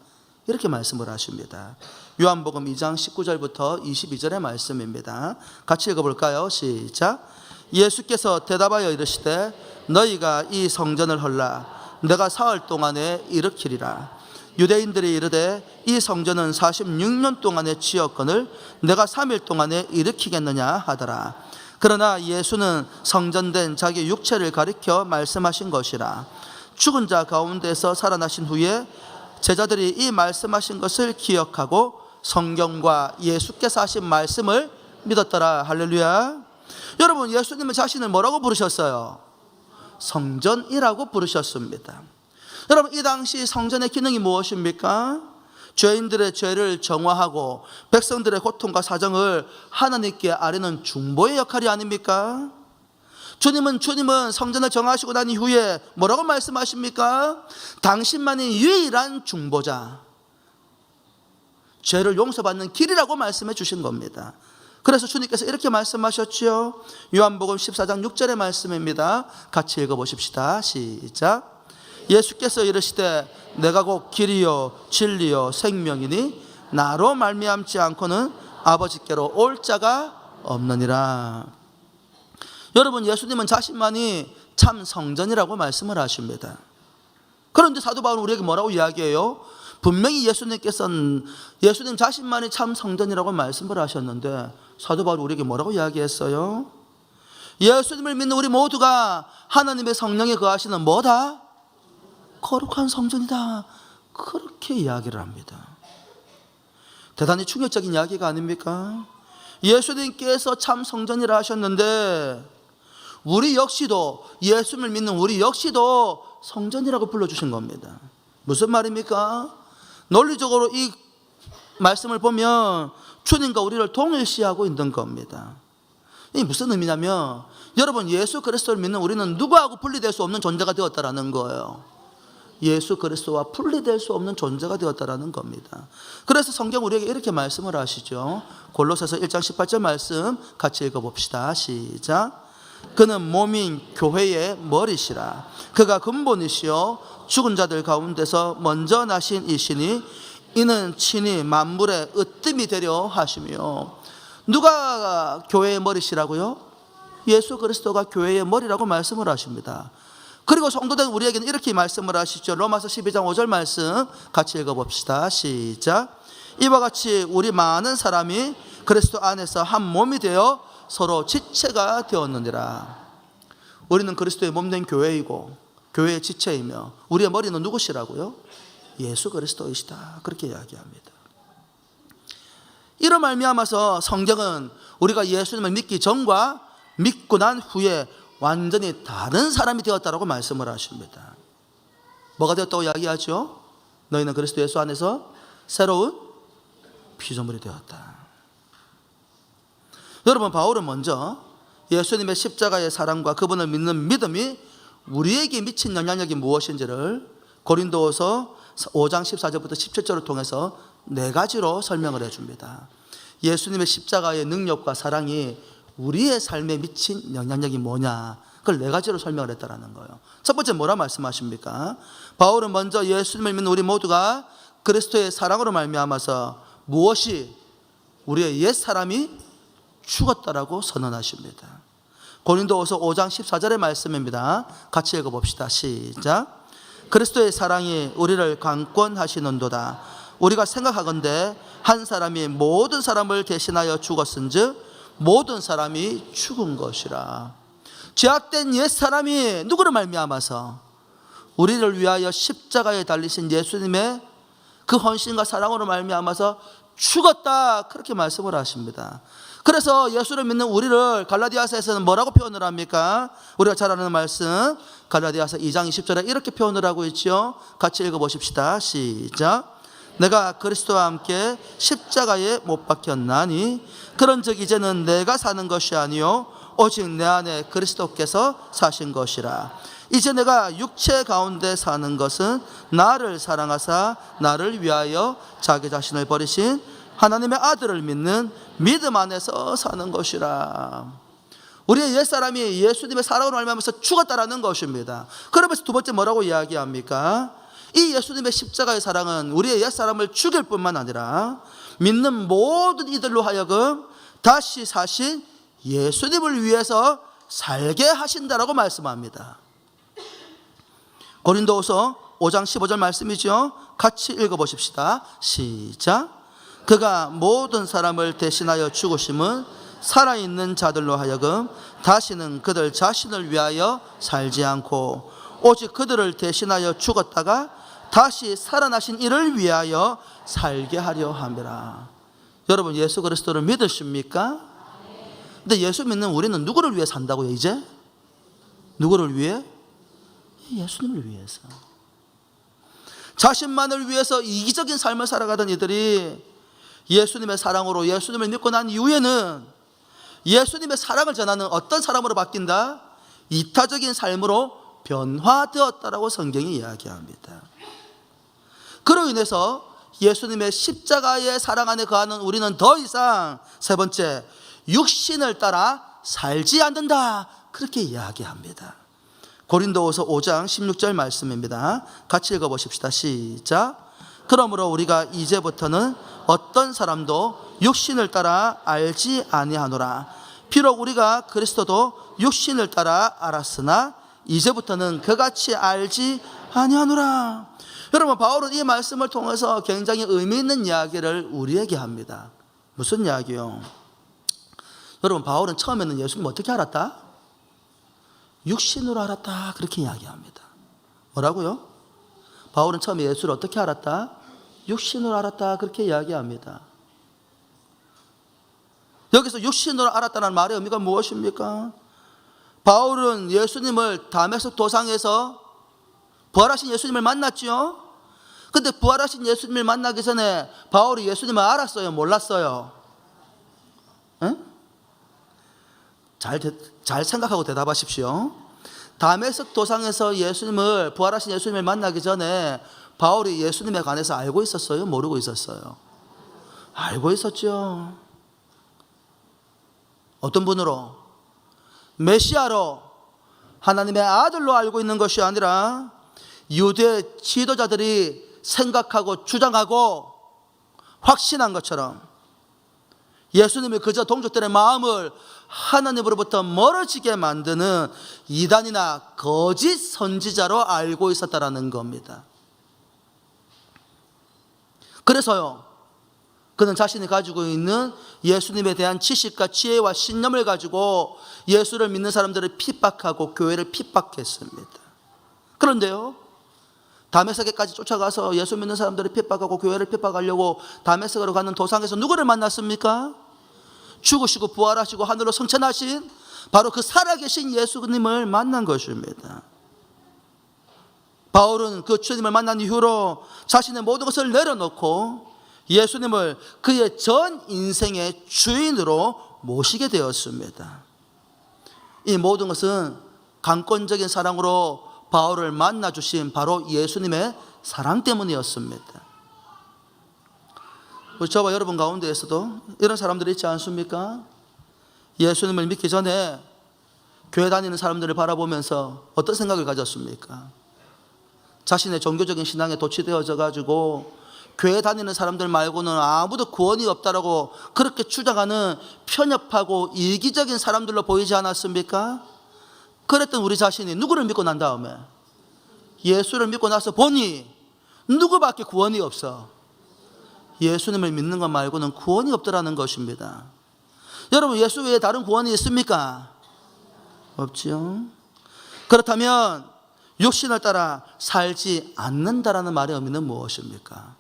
이렇게 말씀을 하십니다. 요한복음 2장 19절부터 22절의 말씀입니다. 같이 읽어볼까요? 시작. 예수께서 대답하여 이르시되 너희가 이 성전을 헐라 내가 사흘 동안에 일으키리라. 유대인들이 이르되 이 성전은 46년 동안에 지었거늘 내가 3일 동안에 일으키겠느냐 하더라. 그러나 예수는 성전된 자기 육체를 가리켜 말씀하신 것이라. 죽은 자 가운데서 살아나신 후에 제자들이 이 말씀하신 것을 기억하고 성경과 예수께서 하신 말씀을 믿었더라. 할렐루야. 여러분, 예수님은 자신을 뭐라고 부르셨어요? 성전이라고 부르셨습니다. 여러분, 이 당시 성전의 기능이 무엇입니까? 죄인들의 죄를 정화하고 백성들의 고통과 사정을 하나님께 아뢰는 중보의 역할이 아닙니까? 주님은 성전을 정하시고 난 이후에 뭐라고 말씀하십니까? 당신만이 유일한 중보자, 죄를 용서받는 길이라고 말씀해 주신 겁니다. 그래서 주님께서 이렇게 말씀하셨지요. 요한복음 14장 6절의 말씀입니다. 같이 읽어보십시다. 시작. 예수께서 이르시되 내가 곧 길이요 진리요 생명이니 나로 말미암지 않고는 아버지께로 올 자가 없느니라. 여러분, 예수님은 자신만이 참 성전이라고 말씀을 하십니다. 그런데 사도 바울은 우리에게 뭐라고 이야기해요? 분명히 예수님 자신만이 참 성전이라고 말씀을 하셨는데 사도 바울이 우리에게 뭐라고 이야기했어요? 예수님을 믿는 우리 모두가 하나님의 성령에 거하시는 뭐다? 거룩한 성전이다. 그렇게 이야기를 합니다. 대단히 충격적인 이야기가 아닙니까? 예수님께서 참 성전이라 하셨는데 우리 역시도, 예수님을 믿는 우리 역시도 성전이라고 불러주신 겁니다. 무슨 말입니까? 논리적으로 이 말씀을 보면 주님과 우리를 동일시하고 있는 겁니다. 이게 무슨 의미냐면 여러분, 예수 그리스도를 믿는 우리는 누구하고 분리될 수 없는 존재가 되었다라는 거예요. 예수 그리스도와 분리될 수 없는 존재가 되었다라는 겁니다. 그래서 성경 우리에게 이렇게 말씀을 하시죠. 골로새서 1장 18절 말씀 같이 읽어봅시다. 시작. 그는 몸인 교회의 머리시라. 그가 근본이시요 죽은 자들 가운데서 먼저 나신 이시니 이는 친히 만물의 으뜸이 되려 하시며. 누가 교회의 머리시라고요? 예수 그리스도가 교회의 머리라고 말씀을 하십니다. 그리고 성도된 우리에게는 이렇게 말씀을 하시죠. 로마서 12장 5절 말씀 같이 읽어봅시다. 시작. 이와 같이 우리 많은 사람이 그리스도 안에서 한 몸이 되어 서로 지체가 되었느니라. 우리는 그리스도의 몸된 교회이고 교회의 지체이며 우리의 머리는 누구시라고요? 예수 그리스도이시다. 그렇게 이야기합니다. 이런 말미암아서 성경은 우리가 예수님을 믿기 전과 믿고 난 후에 완전히 다른 사람이 되었다라고 말씀을 하십니다. 뭐가 되었다고 이야기하죠? 너희는 그리스도 예수 안에서 새로운 피조물이 되었다. 여러분, 바울은 먼저 예수님의 십자가의 사랑과 그분을 믿는 믿음이 우리에게 미친 영향력이 무엇인지를 고린도후서 5장 14절부터 17절을 통해서 네 가지로 설명을 해줍니다. 예수님의 십자가의 능력과 사랑이 우리의 삶에 미친 영향력이 뭐냐, 그걸 네 가지로 설명을 했다는 거예요. 첫 번째 뭐라 말씀하십니까? 바울은 먼저 예수님을 믿는 우리 모두가 그리스도의 사랑으로 말미암아서 무엇이 우리의 옛사람이 죽었다라고 선언하십니다. 고린도후서 5장 14절의 말씀입니다. 같이 읽어봅시다. 시작. 그리스도의 사랑이 우리를 강권하시는도다. 우리가 생각하건대 한 사람이 모든 사람을 대신하여 죽었은즉 모든 사람이 죽은 것이라. 죄악된 옛사람이 누구를 말미암아서 우리를 위하여 십자가에 달리신 예수님의 그 헌신과 사랑으로 말미암아서 죽었다, 그렇게 말씀을 하십니다. 그래서 예수를 믿는 우리를 갈라디아서에서는 뭐라고 표현을 합니까? 우리가 잘 아는 말씀 갈라디아서 2장 20절에 이렇게 표현을 하고 있죠. 같이 읽어보십시다. 시작. 내가 그리스도와 함께 십자가에 못 박혔나니 그런즉 이제는 내가 사는 것이 아니요 오직 내 안에 그리스도께서 사신 것이라. 이제 내가 육체 가운데 사는 것은 나를 사랑하사 나를 위하여 자기 자신을 버리신 하나님의 아들을 믿는 믿음 안에서 사는 것이라. 우리의 옛사람이 예수님의 사랑으로 말미암아서 죽었다라는 것입니다. 그러면서 두 번째 뭐라고 이야기합니까? 이 예수님의 십자가의 사랑은 우리의 옛사람을 죽일 뿐만 아니라 믿는 모든 이들로 하여금 다시 사신 예수님을 위해서 살게 하신다라고 말씀합니다. 고린도후서 5장 15절 말씀이죠. 같이 읽어보십시다. 시작. 그가 모든 사람을 대신하여 죽으심은 살아있는 자들로 하여금 다시는 그들 자신을 위하여 살지 않고 오직 그들을 대신하여 죽었다가 다시 살아나신 이를 위하여 살게 하려 함이라. 여러분, 예수 그리스도를 믿으십니까? 근데 예수 믿는 우리는 누구를 위해 산다고요? 이제 누구를 위해? 예수님을 위해서. 자신만을 위해서 이기적인 삶을 살아가던 이들이 예수님의 사랑으로 예수님을 믿고 난 이후에는 예수님의 사랑을 전하는 어떤 사람으로 바뀐다? 이타적인 삶으로 변화되었다라고 성경이 이야기합니다. 그로 인해서 예수님의 십자가의 사랑 안에 거하는 우리는 더 이상, 세 번째, 육신을 따라 살지 않는다, 그렇게 이야기합니다. 고린도후서 5장 16절 말씀입니다. 같이 읽어보십시다. 시작. 그러므로 우리가 이제부터는 어떤 사람도 육신을 따라 알지 아니하노라. 비록 우리가 그리스도도 육신을 따라 알았으나 이제부터는 그같이 알지 아니하노라. 여러분, 바울은 이 말씀을 통해서 굉장히 의미 있는 이야기를 우리에게 합니다. 무슨 이야기요? 여러분, 바울은 처음에는 예수님 어떻게 알았다? 육신으로 알았다, 그렇게 이야기합니다. 뭐라고요? 바울은 처음에 예수를 어떻게 알았다? 육신으로 알았다, 그렇게 이야기합니다. 여기서 육신으로 알았다는 말의 의미가 무엇입니까? 바울은 예수님을 다메섹 도상에서 부활하신 예수님을 만났죠. 근데 부활하신 예수님을 만나기 전에 바울이 예수님을 알았어요? 몰랐어요? 에? 잘 생각하고 대답하십시오. 다메섹 도상에서 예수님을, 부활하신 예수님을 만나기 전에 바울이 예수님에 관해서 알고 있었어요? 모르고 있었어요? 알고 있었죠. 어떤 분으로? 메시아로, 하나님의 아들로 알고 있는 것이 아니라 유대 지도자들이 생각하고 주장하고 확신한 것처럼 예수님이 그저 동족들의 마음을 하나님으로부터 멀어지게 만드는 이단이나 거짓 선지자로 알고 있었다라는 겁니다. 그래서요, 그는 자신이 가지고 있는 예수님에 대한 지식과 지혜와 신념을 가지고 예수를 믿는 사람들을 핍박하고 교회를 핍박했습니다. 그런데요, 다메섹에까지 쫓아가서 예수 믿는 사람들을 핍박하고 교회를 핍박하려고 다메섹으로 가는 도상에서 누구를 만났습니까? 죽으시고 부활하시고 하늘로 승천하신 바로 그 살아계신 예수님을 만난 것입니다. 바울은 그 주님을 만난 이후로 자신의 모든 것을 내려놓고 예수님을 그의 전 인생의 주인으로 모시게 되었습니다. 이 모든 것은 강권적인 사랑으로 바울을 만나주신 바로 예수님의 사랑 때문이었습니다. 저와 여러분 가운데에서도 이런 사람들이 있지 않습니까? 예수님을 믿기 전에 교회 다니는 사람들을 바라보면서 어떤 생각을 가졌습니까? 자신의 종교적인 신앙에 도취되어져 가지고 교회 다니는 사람들 말고는 아무도 구원이 없다라고 그렇게 주장하는 편협하고 이기적인 사람들로 보이지 않았습니까? 그랬던 우리 자신이 누구를 믿고 난 다음에 예수를 믿고 나서 보니 누구밖에 구원이 없어. 예수님을 믿는 것 말고는 구원이 없더라는 것입니다. 여러분, 예수 외에 다른 구원이 있습니까? 없지요. 그렇다면 육신을 따라 살지 않는다라는 말의 의미는 무엇입니까?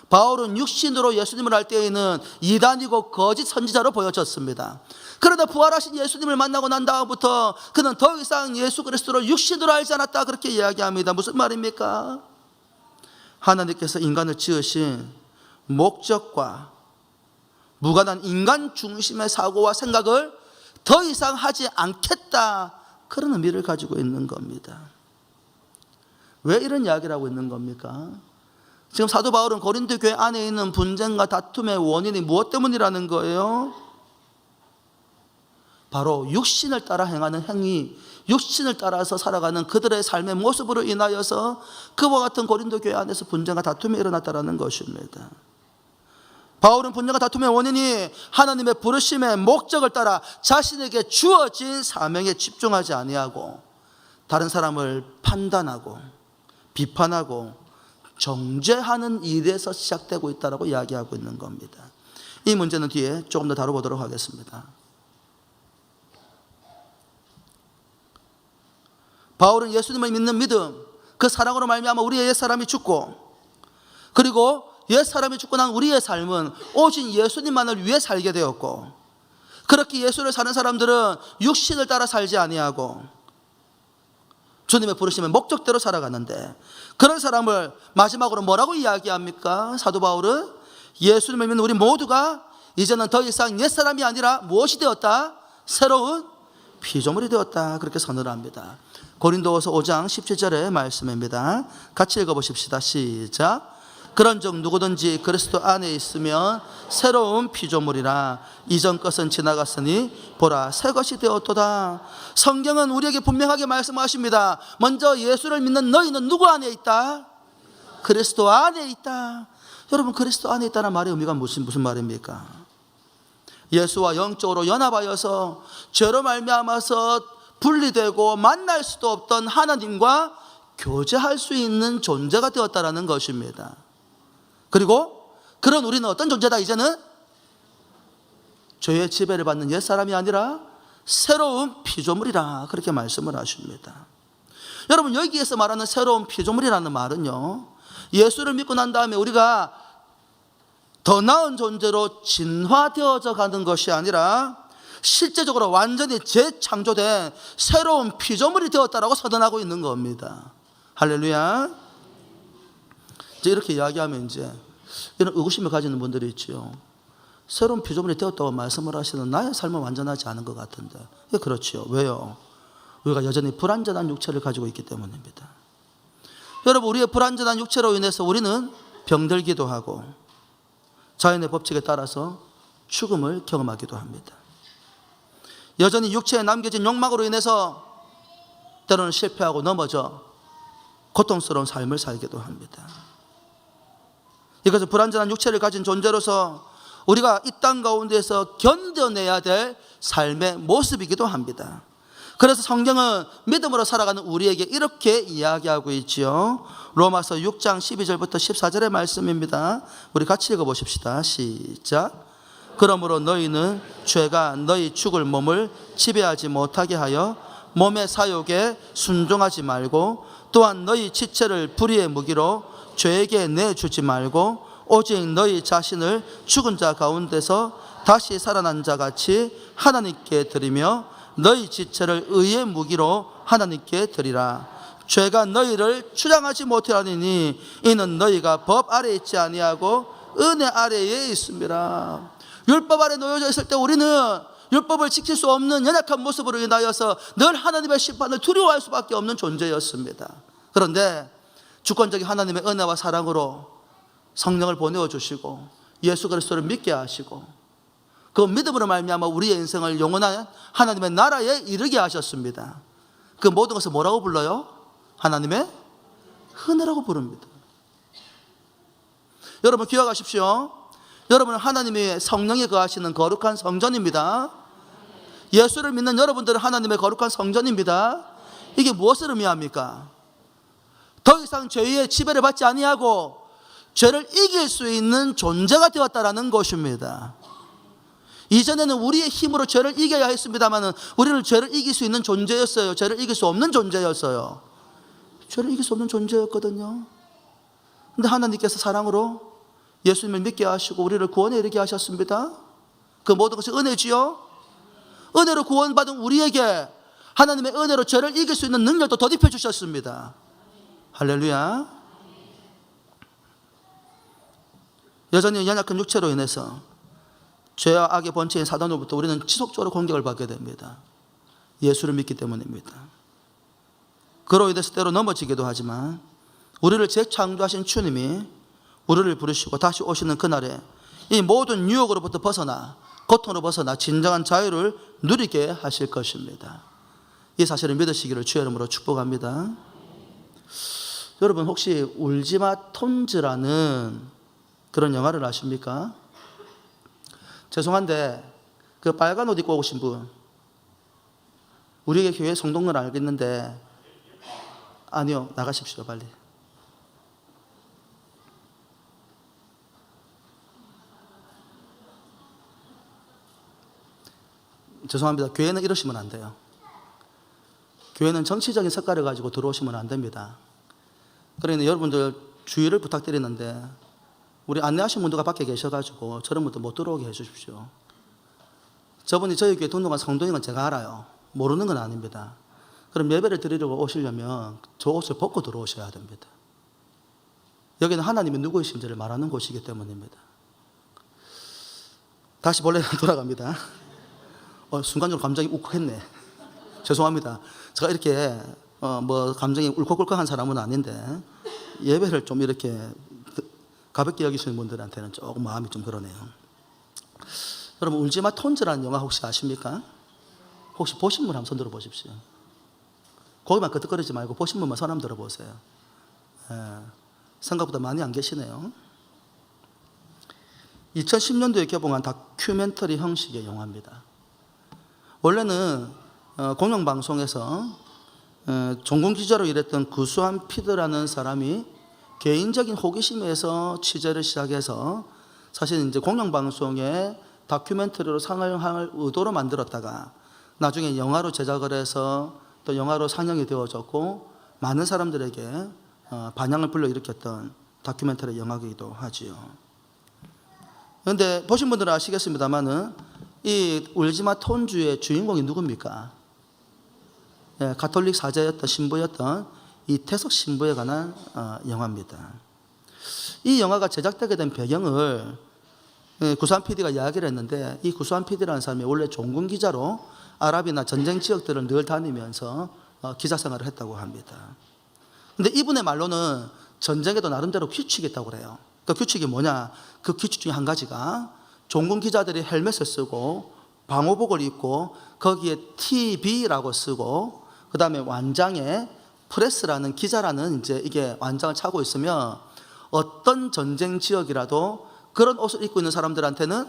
바울은 육신으로 예수님을 알 때에는 이단이고 거짓 선지자로 보여졌습니다. 그러나 부활하신 예수님을 만나고 난 다음부터 그는 더 이상 예수 그리스도를 육신으로 알지 않았다, 그렇게 이야기합니다. 무슨 말입니까? 하나님께서 인간을 지으신 목적과 무관한 인간 중심의 사고와 생각을 더 이상 하지 않겠다, 그런 의미를 가지고 있는 겁니다. 왜 이런 이야기를 하고 있는 겁니까? 지금 사도 바울은 고린도 교회 안에 있는 분쟁과 다툼의 원인이 무엇 때문이라는 거예요? 바로 육신을 따라 행하는 행위, 육신을 따라서 살아가는 그들의 삶의 모습으로 인하여서 그와 같은 고린도 교회 안에서 분쟁과 다툼이 일어났다는 것입니다. 바울은 분쟁과 다툼의 원인이 하나님의 부르심의 목적을 따라 자신에게 주어진 사명에 집중하지 아니하고 다른 사람을 판단하고 비판하고 정죄하는 일에서 시작되고 있다고 이야기하고 있는 겁니다. 이 문제는 뒤에 조금 더 다뤄보도록 하겠습니다. 바울은 예수님을 믿는 믿음, 그 사랑으로 말미암아 우리의 옛사람이 죽고, 그리고 옛사람이 죽고 난 우리의 삶은 오직 예수님만을 위해 살게 되었고, 그렇게 예수를 사는 사람들은 육신을 따라 살지 아니하고 주님의 부르심의 목적대로 살아가는데, 그런 사람을 마지막으로 뭐라고 이야기합니까? 사도 바울은 예수님을 믿는 우리 모두가 이제는 더 이상 옛사람이 아니라 무엇이 되었다? 새로운 피조물이 되었다, 그렇게 선언합니다. 고린도후서 5장 17절의 말씀입니다. 같이 읽어보십시다. 시작. 그런즉 누구든지 그리스도 안에 있으면 새로운 피조물이라, 이전 것은 지나갔으니 보라 새 것이 되었도다. 성경은 우리에게 분명하게 말씀하십니다. 먼저 예수를 믿는 너희는 누구 안에 있다? 그리스도 안에 있다. 여러분, 그리스도 안에 있다는 말의 의미가 무슨 말입니까? 예수와 영적으로 연합하여서 죄로 말미암아서 분리되고 만날 수도 없던 하나님과 교제할 수 있는 존재가 되었다는 것입니다. 그리고 그런 우리는 어떤 존재다? 이제는 죄의 지배를 받는 옛사람이 아니라 새로운 피조물이라, 그렇게 말씀을 하십니다. 여러분, 여기에서 말하는 새로운 피조물이라는 말은요, 예수를 믿고 난 다음에 우리가 더 나은 존재로 진화되어져 가는 것이 아니라 실제적으로 완전히 재창조된 새로운 피조물이 되었다라고 선언하고 있는 겁니다. 할렐루야. 이제 이렇게 이야기하면 이제 이런 의구심을 가지는 분들이 있죠. 새로운 피조물이 되었다고 말씀을 하시는 나의 삶은 완전하지 않은 것 같은데. 그렇지요. 왜요? 우리가 여전히 불완전한 육체를 가지고 있기 때문입니다. 여러분, 우리의 불완전한 육체로 인해서 우리는 병들기도 하고 자연의 법칙에 따라서 죽음을 경험하기도 합니다. 여전히 육체에 남겨진 욕망으로 인해서 때로는 실패하고 넘어져 고통스러운 삶을 살기도 합니다. 이것은 불완전한 육체를 가진 존재로서 우리가 이 땅 가운데에서 견뎌내야 될 삶의 모습이기도 합니다. 그래서 성경은 믿음으로 살아가는 우리에게 이렇게 이야기하고 있지요. 로마서 6장 12절부터 14절의 말씀입니다. 우리 같이 읽어보십시다. 시작. 그러므로 너희는 죄가 너희 죽을 몸을 지배하지 못하게 하여 몸의 사욕에 순종하지 말고, 또한 너희 지체를 불의의 무기로 죄에게 내주지 말고, 오직 너희 자신을 죽은 자 가운데서 다시 살아난 자 같이 하나님께 드리며 너희 지체를 의의 무기로 하나님께 드리라. 죄가 너희를 주장하지 못하리니 이는 너희가 법 아래에 있지 아니하고 은혜 아래에 있음이라. 율법 아래 놓여져 있을 때 우리는 율법을 지킬 수 없는 연약한 모습으로 인하여서 늘 하나님의 심판을 두려워할 수밖에 없는 존재였습니다. 그런데 주권적인 하나님의 은혜와 사랑으로 성령을 보내어 주시고 예수 그리스도를 믿게 하시고 그 믿음으로 말미암아 우리의 인생을 영원한 하나님의 나라에 이르게 하셨습니다. 그 모든 것을 뭐라고 불러요? 하나님의 은혜라고 부릅니다. 여러분 기억하십시오. 여러분은 하나님의 성령이 거하시는 거룩한 성전입니다. 예수를 믿는 여러분들은 하나님의 거룩한 성전입니다. 이게 무엇을 의미합니까? 더 이상 죄의 지배를 받지 아니하고 죄를 이길 수 있는 존재가 되었다라는 것입니다. 이전에는 우리의 힘으로 죄를 이겨야 했습니다만 우리는 죄를 이길 수 있는 존재였어요. 죄를 이길 수 없는 존재였어요. 죄를 이길 수 없는 존재였거든요. 근데 하나님께서 사랑으로 예수님을 믿게 하시고 우리를 구원에 이르게 하셨습니다. 그 모든 것이 은혜지요. 은혜로 구원받은 우리에게 하나님의 은혜로 죄를 이길 수 있는 능력도 덧입혀 주셨습니다. 할렐루야. 여전히 연약한 육체로 인해서 죄와 악의 본체인 사단으로부터 우리는 지속적으로 공격을 받게 됩니다. 예수를 믿기 때문입니다. 그로 인해서 때로 넘어지기도 하지만 우리를 재창조하신 주님이 우리를 부르시고 다시 오시는 그날에 이 모든 유혹으로부터 벗어나 고통으로 벗어나 진정한 자유를 누리게 하실 것입니다. 이 사실을 믿으시기를 주의 이름으로 축복합니다. 여러분 혹시 울지마 톤즈라는 그런 영화를 아십니까? 죄송한데 그 빨간 옷 입고 오신 분 우리의 교회 성동을 알겠는데 아니요 나가십시오 빨리. 죄송합니다. 교회는 이러시면 안 돼요. 교회는 정치적인 색깔을 가지고 들어오시면 안 됩니다. 그러니 여러분들 주의를 부탁드리는데 우리 안내하신 분들가 밖에 계셔가지고 저런 분들 못 들어오게 해주십시오. 저분이 저희 교회 등록한 성도인 건 제가 알아요. 모르는 건 아닙니다. 그럼 예배를 드리려고 오시려면 저 옷을 벗고 들어오셔야 됩니다. 여기는 하나님이 누구이신지를 말하는 곳이기 때문입니다. 다시 본론으로 돌아갑니다. 순간적으로 감정이 울컥했네. 죄송합니다. 제가 이렇게 감정이 울컥울컥한 사람은 아닌데 예배를 좀 이렇게 가볍게 여기시는 분들한테는 조금 마음이 좀 그러네요. 여러분 울지마 톤즈라는 영화 혹시 아십니까? 혹시 보신 분 한번 손 들어보십시오. 거기만 끄덕거리지 말고 보신 분만 손 한번 들어보세요. 생각보다 많이 안 계시네요. 2010년도에 개봉한 다큐멘터리 형식의 영화입니다. 원래는 공영방송에서 종군 기자로 일했던 구수한 피드라는 사람이 개인적인 호기심에서 취재를 시작해서 사실 이제 공영방송에 다큐멘터리로 상영할 의도로 만들었다가 나중에 영화로 제작을 해서 또 영화로 상영이 되어졌고 많은 사람들에게 반향을 불러일으켰던 다큐멘터리 영화이기도 하지요. 그런데 보신 분들은 아시겠습니다만은 이 울지마 톤즈의 주인공이 누굽니까? 가톨릭 사제였던 신부였던 이태석 신부에 관한 영화입니다. 이 영화가 제작되게 된 배경을 구수한 PD가 이야기를 했는데 이 구수한 PD라는 사람이 원래 종군 기자로 아랍이나 전쟁 지역들을 늘 다니면서 기자 생활을 했다고 합니다. 근데 이분의 말로는 전쟁에도 나름대로 규칙이 있다고 그래요. 그 규칙이 뭐냐? 그 규칙 중에 한 가지가 종군 기자들이 헬멧을 쓰고 방호복을 입고 거기에 TV라고 쓰고 그 다음에 완장에 프레스라는 기자라는 이제 이게 완장을 차고 있으면 어떤 전쟁 지역이라도 그런 옷을 입고 있는 사람들한테는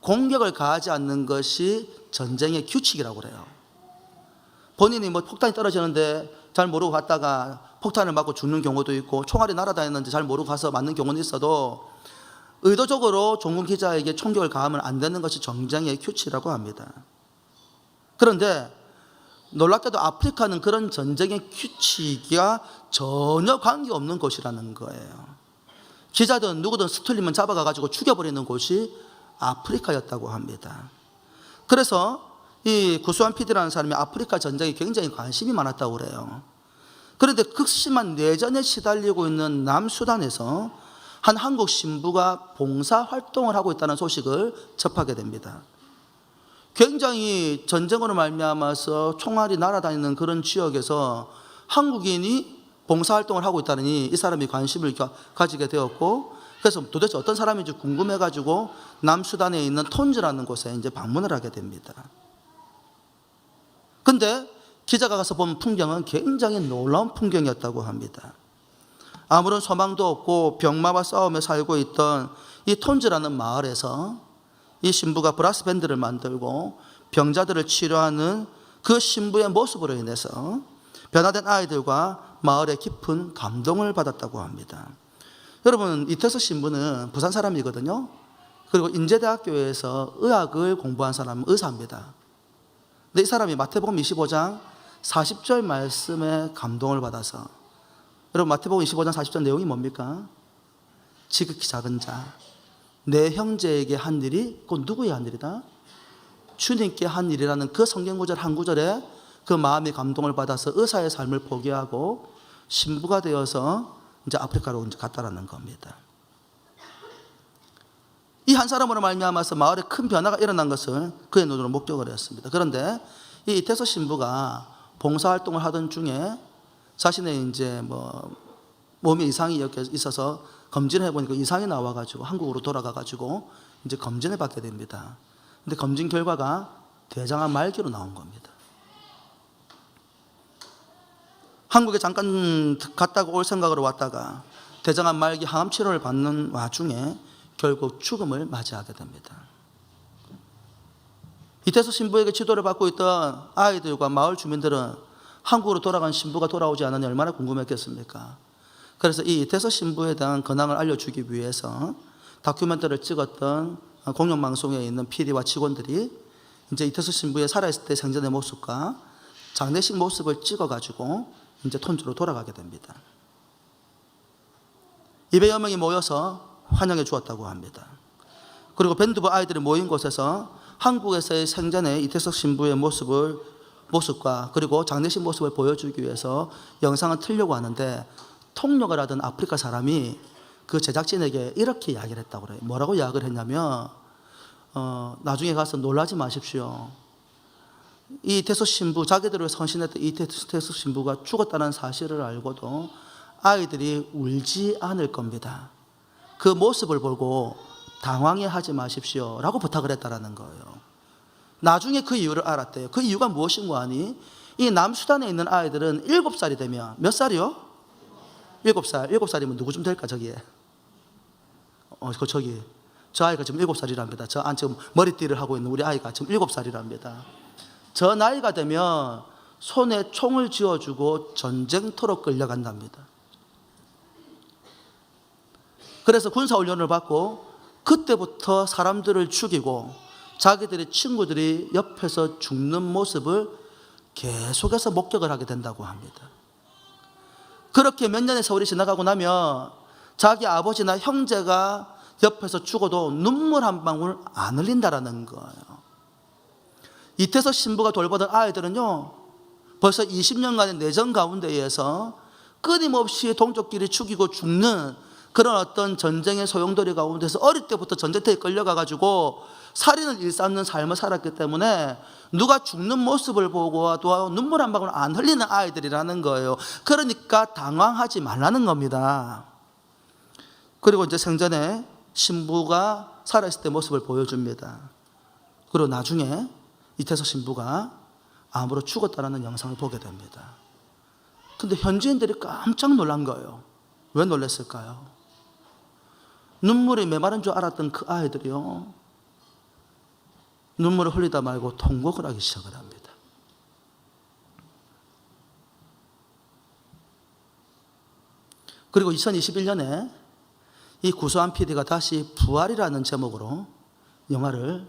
공격을 가하지 않는 것이 전쟁의 규칙이라고 그래요. 본인이 뭐 폭탄이 떨어지는데 잘 모르고 갔다가 폭탄을 맞고 죽는 경우도 있고 총알이 날아다니는데 잘 모르고 가서 맞는 경우는 있어도 의도적으로 종군 기자에게 총격을 가하면 안 되는 것이 전쟁의 규칙이라고 합니다. 그런데 놀랍게도 아프리카는 그런 전쟁의 규칙과 전혀 관계없는 곳이라는 거예요. 기자든 누구든 스틀리면 잡아가지고 죽여버리는 곳이 아프리카였다고 합니다. 그래서 이 구수한 PD라는 사람이 아프리카 전쟁에 굉장히 관심이 많았다고 그래요. 그런데 극심한 내전에 시달리고 있는 남수단에서 한 한국 신부가 봉사활동을 하고 있다는 소식을 접하게 됩니다. 굉장히 전쟁으로 말미암아서 총알이 날아다니는 그런 지역에서 한국인이 봉사활동을 하고 있다니 이 사람이 관심을 가지게 되었고 그래서 도대체 어떤 사람인지 궁금해가지고 남수단에 있는 톤즈라는 곳에 이제 방문을 하게 됩니다. 근데 기자가 가서 본 풍경은 굉장히 놀라운 풍경이었다고 합니다. 아무런 소망도 없고 병마와 싸우며 살고 있던 이 톤즈라는 마을에서 이 신부가 브라스 밴드를 만들고 병자들을 치료하는 그 신부의 모습으로 인해서 변화된 아이들과 마을에 깊은 감동을 받았다고 합니다. 여러분, 이태석 신부는 부산 사람이거든요. 그리고 인제대학교에서 의학을 공부한 사람은 의사입니다. 근데 이 사람이 마태복음 25장 40절 말씀에 감동을 받아서, 여러분 마태복음 25장 40절 내용이 뭡니까? 지극히 작은 자, 내 형제에게 한 일이 곧 누구의 한 일이다? 주님께 한 일이라는 그 성경구절 한 구절에 그 마음의 감동을 받아서 의사의 삶을 포기하고 신부가 되어서 이제 아프리카로 이제 갔다라는 겁니다. 이 한 사람으로 말미암아서 마을에 큰 변화가 일어난 것을 그의 눈으로 목격을 했습니다. 그런데 이 이태석 신부가 봉사활동을 하던 중에 자신의 이제 몸에 이상이 있어서 검진을 해보니까 이상이 나와가지고 한국으로 돌아가가지고 이제 검진을 받게 됩니다. 근데 검진 결과가 대장암 말기로 나온 겁니다. 한국에 잠깐 갔다가 올 생각으로 왔다가 대장암 말기 항암 치료를 받는 와중에 결국 죽음을 맞이하게 됩니다. 이태석 신부에게 지도를 받고 있던 아이들과 마을 주민들은 한국으로 돌아간 신부가 돌아오지 않으니 얼마나 궁금했겠습니까? 그래서 이 이태석 신부에 대한 근황을 알려주기 위해서 다큐멘터리를 찍었던 공영방송에 있는 PD와 직원들이 이제 이태석 신부의 살아있을 때 생전의 모습과 장례식 모습을 찍어가지고 이제 톤주로 돌아가게 됩니다. 200여 명이 모여서 환영해 주었다고 합니다. 그리고 밴드부 아이들이 모인 곳에서 한국에서의 생전의 이태석 신부의 모습과 그리고 장례식 모습을 보여주기 위해서 영상을 틀려고 하는데 통역을 하던 아프리카 사람이 그 제작진에게 이렇게 이야기를 했다고 그래요. 뭐라고 이야기를 했냐면 나중에 가서 놀라지 마십시오. 이 이태석 신부, 자기들을 헌신했던 이 이태석 신부가 죽었다는 사실을 알고도 아이들이 울지 않을 겁니다. 그 모습을 보고 당황해하지 마십시오 라고 부탁을 했다라는 거예요. 나중에 그 이유를 알았대요. 그 이유가 무엇인고 하니 이 남수단에 있는 아이들은 7살이 되면 몇 살이요? 7살. 7살이면 누구쯤 될까 저기에? 저기 저 아이가 지금 7살이랍니다. 저 안 지금 머리띠를 하고 있는 우리 아이가 지금 7살이랍니다. 저 나이가 되면 손에 총을 쥐어주고 전쟁터로 끌려간답니다. 그래서 군사훈련을 받고 그때부터 사람들을 죽이고 자기들의 친구들이 옆에서 죽는 모습을 계속해서 목격을 하게 된다고 합니다. 그렇게 몇 년의 세월이 지나가고 나면 자기 아버지나 형제가 옆에서 죽어도 눈물 한 방울 안 흘린다라는 거예요. 이태석 신부가 돌보던 아이들은요, 벌써 20년간의 내전 가운데에서 끊임없이 동족끼리 죽이고 죽는 그런 어떤 전쟁의 소용돌이 가운데서 어릴 때부터 전쟁터에 끌려가가지고 살인을 일삼는 삶을 살았기 때문에 누가 죽는 모습을 보고도 눈물 한 방울 안 흘리는 아이들이라는 거예요. 그러니까 당황하지 말라는 겁니다. 그리고 이제 생전에 신부가 살아있을 때 모습을 보여줍니다. 그리고 나중에 이태석 신부가 암으로 죽었다는 영상을 보게 됩니다. 근데 현지인들이 깜짝 놀란 거예요. 왜 놀랐을까요? 눈물이 메마른 줄 알았던 그 아이들이요, 눈물을 흘리다 말고 통곡을 하기 시작을 합니다. 그리고 2021년에 이 구수한 PD가 다시 부활이라는 제목으로 영화를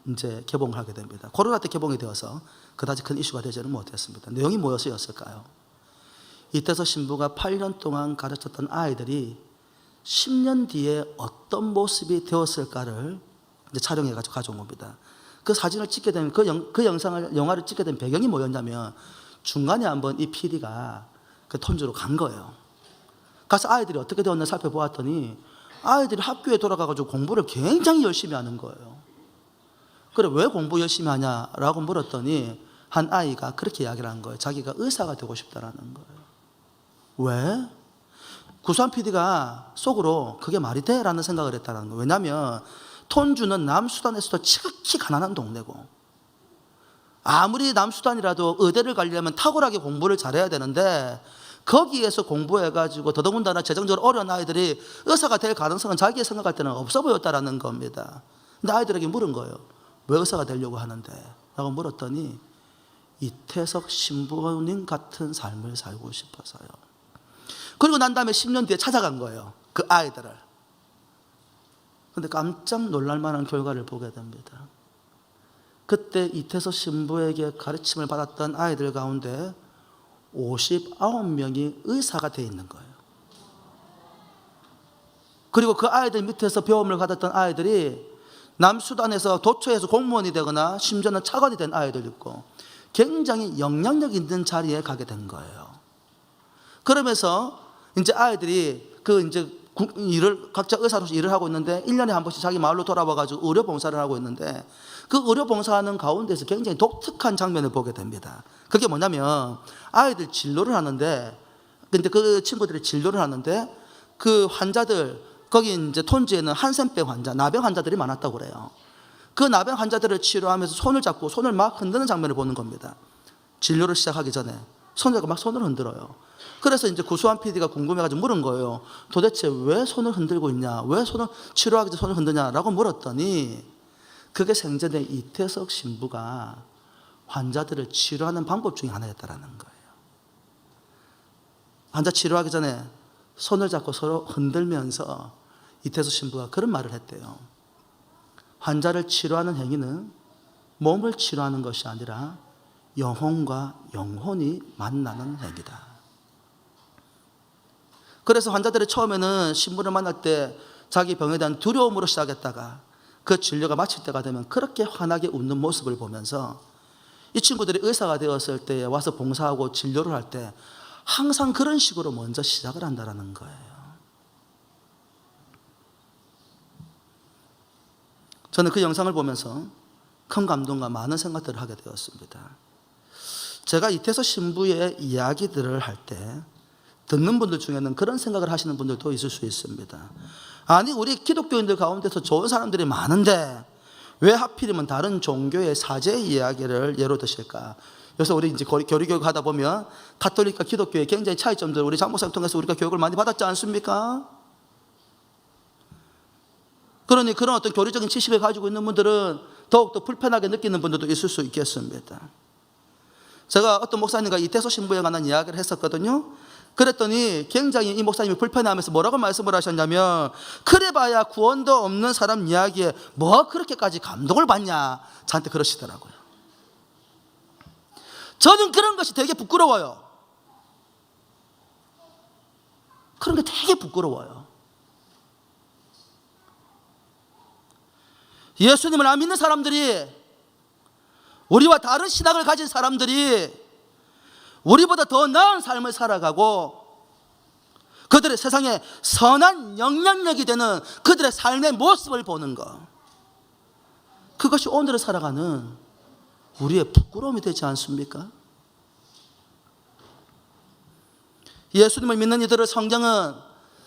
이제 개봉을 하게 됩니다. 코로나 때 개봉이 되어서 그다지 큰 이슈가 되지는 못했습니다. 내용이 무엇이었을까요? 이태석 신부가 8년 동안 가르쳤던 아이들이 10년 뒤에 어떤 모습이 되었을까를 이제 촬영해가지고 가져온 겁니다. 그 사진을 찍게 되면 그 영화를 찍게 된 배경이 뭐였냐면 중간에 한번 이 PD가 그 톤주로 간 거예요. 가서 아이들이 어떻게 되었나 살펴보았더니 아이들이 학교에 돌아가가지고 공부를 굉장히 열심히 하는 거예요. 그래, 왜 공부 열심히 하냐라고 물었더니 한 아이가 그렇게 이야기를 한 거예요. 자기가 의사가 되고 싶다라는 거예요. 왜? 구수한 PD가 속으로 그게 말이 돼? 라는 생각을 했다는 거예요. 왜냐하면 톤주는 남수단에서도 지극히 가난한 동네고, 아무리 남수단이라도 의대를 가려면 탁월하게 공부를 잘해야 되는데 거기에서 공부해가지고 더더군다나 재정적으로 어려운 아이들이 의사가 될 가능성은 자기가 생각할 때는 없어 보였다라는 겁니다. 근데 아이들에게 물은 거예요. 왜 의사가 되려고 하는데? 라고 물었더니 이태석 신부님 같은 삶을 살고 싶어서요. 그리고 난 다음에 10년 뒤에 찾아간 거예요, 그 아이들을. 근데 깜짝 놀랄 만한 결과를 보게 됩니다. 그때 이태석 신부에게 가르침을 받았던 아이들 가운데 59명이 의사가 돼 있는 거예요. 그리고 그 아이들 밑에서 배움을 받았던 아이들이 남수단에서 도처에서 공무원이 되거나 심지어는 차관이 된 아이들 있고 굉장히 영향력 있는 자리에 가게 된 거예요. 그러면서 이제 아이들이 그 이제 일을 각자 의사로서 일을 하고 있는데 1년에 한 번씩 자기 마을로 돌아와가지고 의료 봉사를 하고 있는데 그 의료 봉사하는 가운데서 굉장히 독특한 장면을 보게 됩니다. 그게 뭐냐면 아이들 진료를 하는데, 근데 그 친구들이 진료를 하는데 그 환자들, 거기 이제 톤지에는 한센병 환자, 나병 환자들이 많았다고 그래요. 그 나병 환자들을 치료하면서 손을 잡고 손을 막 흔드는 장면을 보는 겁니다. 진료를 시작하기 전에 손을 잡고 막 손을 흔들어요. 그래서 이제 구수한 PD가 궁금해가지고 물은 거예요. 도대체 왜 손을 흔들고 있냐? 왜 손을 치료하기 전에 손을 흔드냐라고 물었더니 그게 생전에 이태석 신부가 환자들을 치료하는 방법 중에 하나였다라는 거예요. 환자 치료하기 전에 손을 잡고 서로 흔들면서 이태석 신부가 그런 말을 했대요. 환자를 치료하는 행위는 몸을 치료하는 것이 아니라 영혼과 영혼이 만나는 행위다. 그래서 환자들이 처음에는 신부를 만날 때 자기 병에 대한 두려움으로 시작했다가 그 진료가 마칠 때가 되면 그렇게 환하게 웃는 모습을 보면서 이 친구들이 의사가 되었을 때 와서 봉사하고 진료를 할 때 항상 그런 식으로 먼저 시작을 한다는 거예요. 저는 그 영상을 보면서 큰 감동과 많은 생각들을 하게 되었습니다. 제가 이태석 신부의 이야기들을 할 때 듣는 분들 중에는 그런 생각을 하시는 분들도 있을 수 있습니다. 아니, 우리 기독교인들 가운데서 좋은 사람들이 많은데 왜 하필이면 다른 종교의 사제 이야기를 예로 드실까? 그래서 우리 이제 교리교육 하다 보면 가톨릭과 기독교의 굉장히 차이점들 우리 장목사님 통해서 우리가 교육을 많이 받았지 않습니까? 그러니 그런 어떤 교리적인 지식을 가지고 있는 분들은 더욱더 불편하게 느끼는 분들도 있을 수 있겠습니다. 제가 어떤 목사님과 이태석 신부에 관한 이야기를 했었거든요. 그랬더니 굉장히 이 목사님이 불편해하면서 뭐라고 말씀을 하셨냐면, 그래봐야 구원도 없는 사람 이야기에 뭐 그렇게까지 감동을 받냐, 저한테 그러시더라고요. 저는 그런 것이 되게 부끄러워요. 그런 게 되게 부끄러워요. 예수님을 안 믿는 사람들이, 우리와 다른 신학을 가진 사람들이 우리보다 더 나은 삶을 살아가고 그들의 세상에 선한 영향력이 되는 그들의 삶의 모습을 보는 것, 그것이 오늘을 살아가는 우리의 부끄러움이 되지 않습니까? 예수님을 믿는 이들을 성경은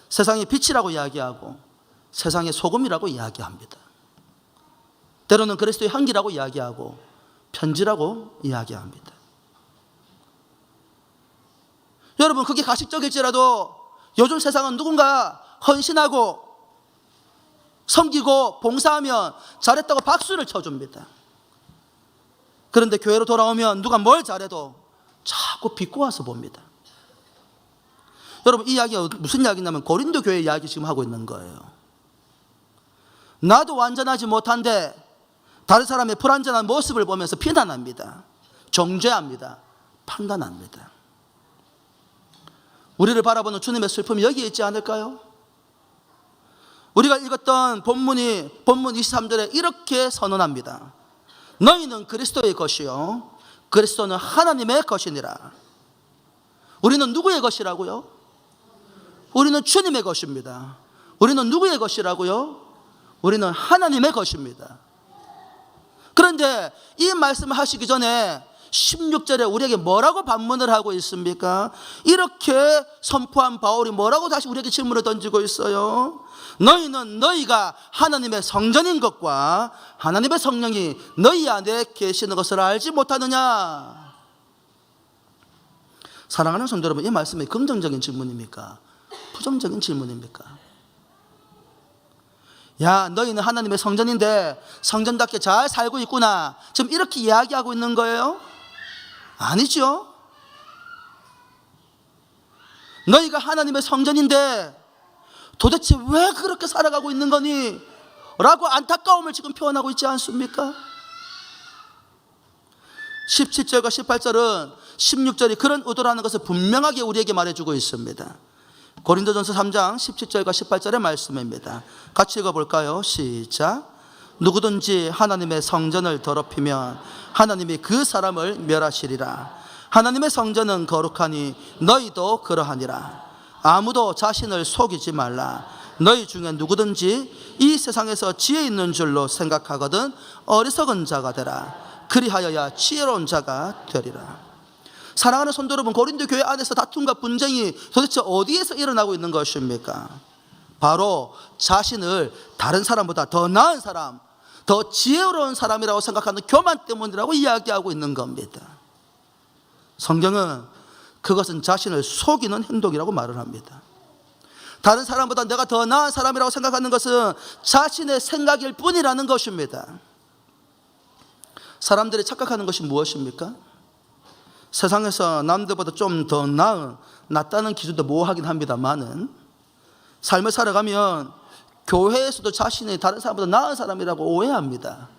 세상의 빛이라고 이야기하고 세상의 소금이라고 이야기합니다. 때로는 그리스도의 향기라고 이야기하고 편지라고 이야기합니다. 여러분, 그게 가식적일지라도 요즘 세상은 누군가 헌신하고 섬기고 봉사하면 잘했다고 박수를 쳐줍니다. 그런데 교회로 돌아오면 누가 뭘 잘해도 자꾸 비꼬아서 봅니다. 여러분, 이 이야기가 무슨 이야기냐면 고린도 교회 이야기 지금 하고 있는 거예요. 나도 완전하지 못한데 다른 사람의 불완전한 모습을 보면서 비난합니다. 정죄합니다. 판단합니다. 우리를 바라보는 주님의 슬픔이 여기에 있지 않을까요? 우리가 읽었던 본문 23절에 이렇게 선언합니다. 너희는 그리스도의 것이요 그리스도는 하나님의 것이니라. 우리는 누구의 것이라고요? 우리는 주님의 것입니다. 우리는 누구의 것이라고요? 우리는 하나님의 것입니다. 그런데 이 말씀을 하시기 전에 16절에 우리에게 뭐라고 반문을 하고 있습니까? 이렇게 선포한 바울이 뭐라고 다시 우리에게 질문을 던지고 있어요? 너희는 너희가 하나님의 성전인 것과 하나님의 성령이 너희 안에 계시는 것을 알지 못하느냐? 사랑하는 성도 여러분, 이 말씀이 긍정적인 질문입니까? 부정적인 질문입니까? 야, 너희는 하나님의 성전인데 성전답게 잘 살고 있구나, 지금 이렇게 이야기하고 있는 거예요? 아니죠. 너희가 하나님의 성전인데 도대체 왜 그렇게 살아가고 있는 거니? 라고 안타까움을 지금 표현하고 있지 않습니까? 17절과 18절은 16절이 그런 의도라는 것을 분명하게 우리에게 말해주고 있습니다. 고린도전서 3장 17절과 18절의 말씀입니다. 같이 읽어볼까요? 시작. 누구든지 하나님의 성전을 더럽히면 하나님이 그 사람을 멸하시리라. 하나님의 성전은 거룩하니 너희도 그러하니라. 아무도 자신을 속이지 말라. 너희 중에 누구든지 이 세상에서 지혜 있는 줄로 생각하거든 어리석은 자가 되라. 그리하여야 지혜로운 자가 되리라. 사랑하는 성도 여러분, 고린도 교회 안에서 다툼과 분쟁이 도대체 어디에서 일어나고 있는 것입니까? 바로 자신을 다른 사람보다 더 나은 사람, 더 지혜로운 사람이라고 생각하는 교만 때문이라고 이야기하고 있는 겁니다. 성경은 그것은 자신을 속이는 행동이라고 말을 합니다. 다른 사람보다 내가 더 나은 사람이라고 생각하는 것은 자신의 생각일 뿐이라는 것입니다. 사람들이 착각하는 것이 무엇입니까? 세상에서 남들보다 좀 더 낫다는 기준도 모호하긴 합니다만은 삶을 살아가면 교회에서도 자신이 다른 사람보다 나은 사람이라고 오해합니다.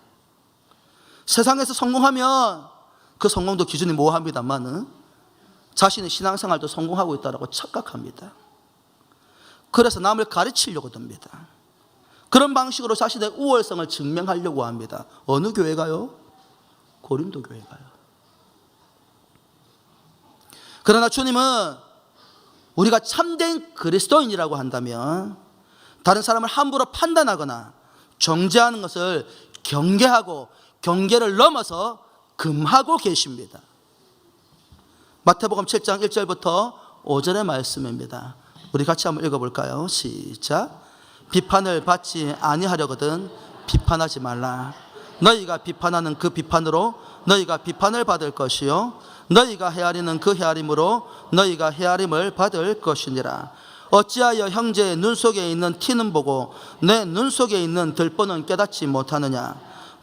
세상에서 성공하면 그 성공도 기준이 모호합니다만은 자신의 신앙생활도 성공하고 있다고 착각합니다. 그래서 남을 가르치려고 듭니다. 그런 방식으로 자신의 우월성을 증명하려고 합니다. 어느 교회가요? 고린도 교회가요. 그러나 주님은 우리가 참된 그리스도인이라고 한다면 다른 사람을 함부로 판단하거나 정죄하는 것을 경계하고 경계를 넘어서 금하고 계십니다. 마태복음 7장 1절부터 5절의 말씀입니다. 우리 같이 한번 읽어볼까요? 시작. 비판을 받지 아니하려거든 비판하지 말라. 너희가 비판하는 그 비판으로 너희가 비판을 받을 것이요 너희가 헤아리는 그 헤아림으로 너희가 헤아림을 받을 것이니라. 어찌하여 형제의 눈 속에 있는 티는 보고 내 눈 속에 있는 들보는 깨닫지 못하느냐.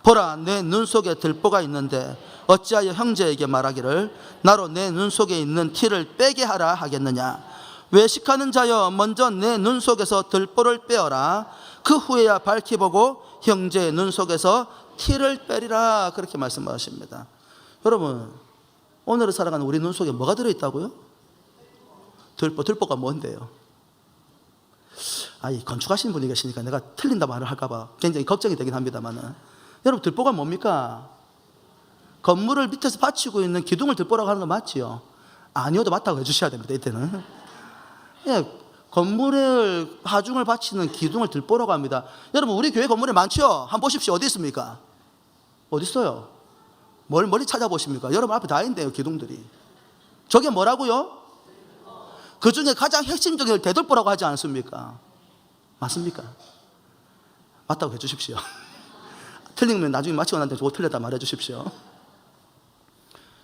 보라, 내 눈 속에 들보가 있는데 어찌하여 형제에게 말하기를 나로 내 눈 속에 있는 티를 빼게 하라 하겠느냐. 외식하는 자여, 먼저 내 눈 속에서 들보를 빼어라. 그 후에야 밝히 보고 형제의 눈 속에서 티를 빼리라. 그렇게 말씀하십니다. 여러분, 오늘을 살아가는 우리 눈 속에 뭐가 들어있다고요? 들보가 뭔데요? 이 건축하시는 분이 계시니까 내가 틀린다 말을 할까봐 굉장히 걱정이 되긴 합니다만, 여러분, 들보가 뭡니까? 건물을 밑에서 받치고 있는 기둥을 들보라고 하는 거 맞지요? 아니어도 맞다고 해주셔야 됩니다. 이때는 건물을 하중을 받치는 기둥을 들보라고 합니다. 여러분, 우리 교회 건물에 많죠? 한번 보십시오. 어디 있습니까? 어디 있어요? 멀리 찾아보십니까? 여러분 앞에 다 있는데요, 기둥들이. 저게 뭐라고요? 그 중에 가장 핵심적인 걸 대들보라고 하지 않습니까? 맞습니까? 맞다고 해주십시오. 틀리면 나중에 마치고 난 다음에 틀렸다 말해 주십시오.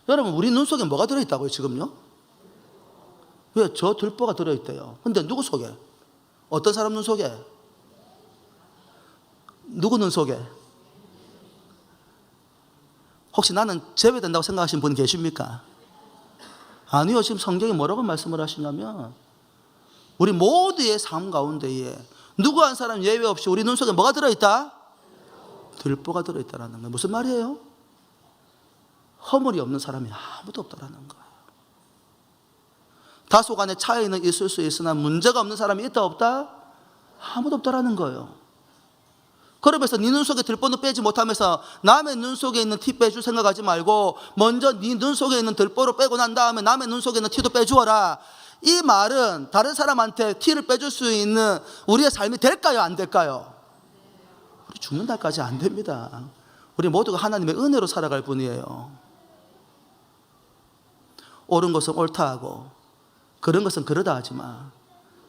여러분, 우리 눈 속에 뭐가 들어있다고요, 지금요? 왜? 저 들보가 들어있대요. 근데 누구 속에? 어떤 사람 눈 속에? 누구 눈 속에? 혹시 나는 제외된다고 생각하시는 분 계십니까? 아니요. 지금 성경이 뭐라고 말씀을 하시냐면 우리 모두의 삶 가운데에 누구 한 사람 예외 없이 우리 눈 속에 뭐가 들어있다? 들보가 들어있다라는 거예요. 무슨 말이에요? 허물이 없는 사람이 아무도 없다라는 거예요. 다소간의 차이는 있을 수 있으나 문제가 없는 사람이 있다 없다? 아무도 없다라는 거예요. 그러면서 네 눈 속에 들보는 빼지 못하면서 남의 눈 속에 있는 티 빼줄 생각하지 말고 먼저 네 눈 속에 있는 들보를 빼고 난 다음에 남의 눈 속에 있는 티도 빼주어라. 이 말은 다른 사람한테 티를 빼줄 수 있는 우리의 삶이 될까요? 안 될까요? 우리 죽는 날까지 안 됩니다. 우리 모두가 하나님의 은혜로 살아갈 뿐이에요. 옳은 것은 옳다 하고 그런 것은 그러다 하지 마.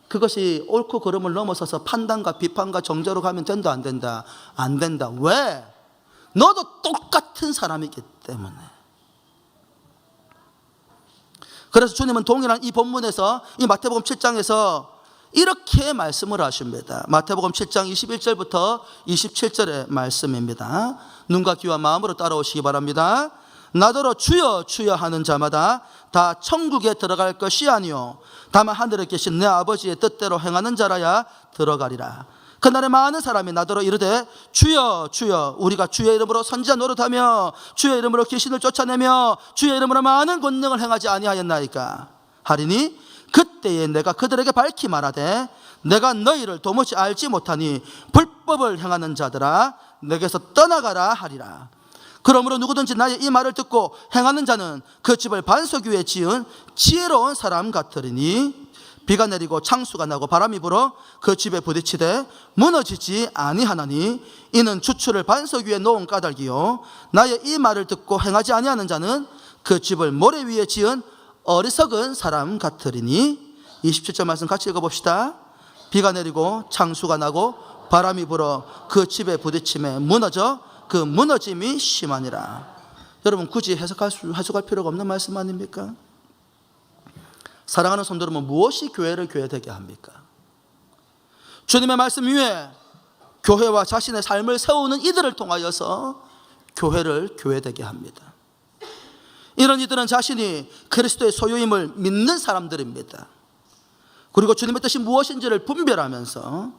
그것이 옳고 그름을 넘어서서 판단과 비판과 정죄로 가면 된다 안 된다? 안 된다. 왜? 너도 똑같은 사람이기 때문에. 그래서 주님은 동일한 이 본문에서 이 마태복음 7장에서 이렇게 말씀을 하십니다. 마태복음 7장 21절부터 27절의 말씀입니다. 눈과 귀와 마음으로 따라오시기 바랍니다. 나더러 주여 주여 하는 자마다 다 천국에 들어갈 것이 아니요 다만 하늘에 계신 내 아버지의 뜻대로 행하는 자라야 들어가리라. 그날에 많은 사람이 나더러 이르되 주여 주여 우리가 주의 이름으로 선지자 노릇하며 주의 이름으로 귀신을 쫓아내며 주의 이름으로 많은 권능을 행하지 아니하였나이까 하리니 그때에 내가 그들에게 밝히 말하되 내가 너희를 도무지 알지 못하니 불법을 행하는 자들아 내게서 떠나가라 하리라. 그러므로 누구든지 나의 이 말을 듣고 행하는 자는 그 집을 반석 위에 지은 지혜로운 사람 같으리니 비가 내리고 창수가 나고 바람이 불어 그 집에 부딪히되 무너지지 아니하나니 이는 주추를 반석 위에 놓은 까닭이요 나의 이 말을 듣고 행하지 아니하는 자는 그 집을 모래 위에 지은 어리석은 사람 같으리니. 27절 말씀 같이 읽어봅시다. 비가 내리고 창수가 나고 바람이 불어 그 집에 부딪힘에 무너져 그 무너짐이 심하니라. 여러분 굳이 해석할 필요가 없는 말씀 아닙니까? 사랑하는 성도 여러분, 무엇이 교회를 교회되게 합니까? 주님의 말씀 위에 교회와 자신의 삶을 세우는 이들을 통하여서 교회를 교회되게 합니다. 이런 이들은 자신이 그리스도의 소유임을 믿는 사람들입니다. 그리고 주님의 뜻이 무엇인지를 분별하면서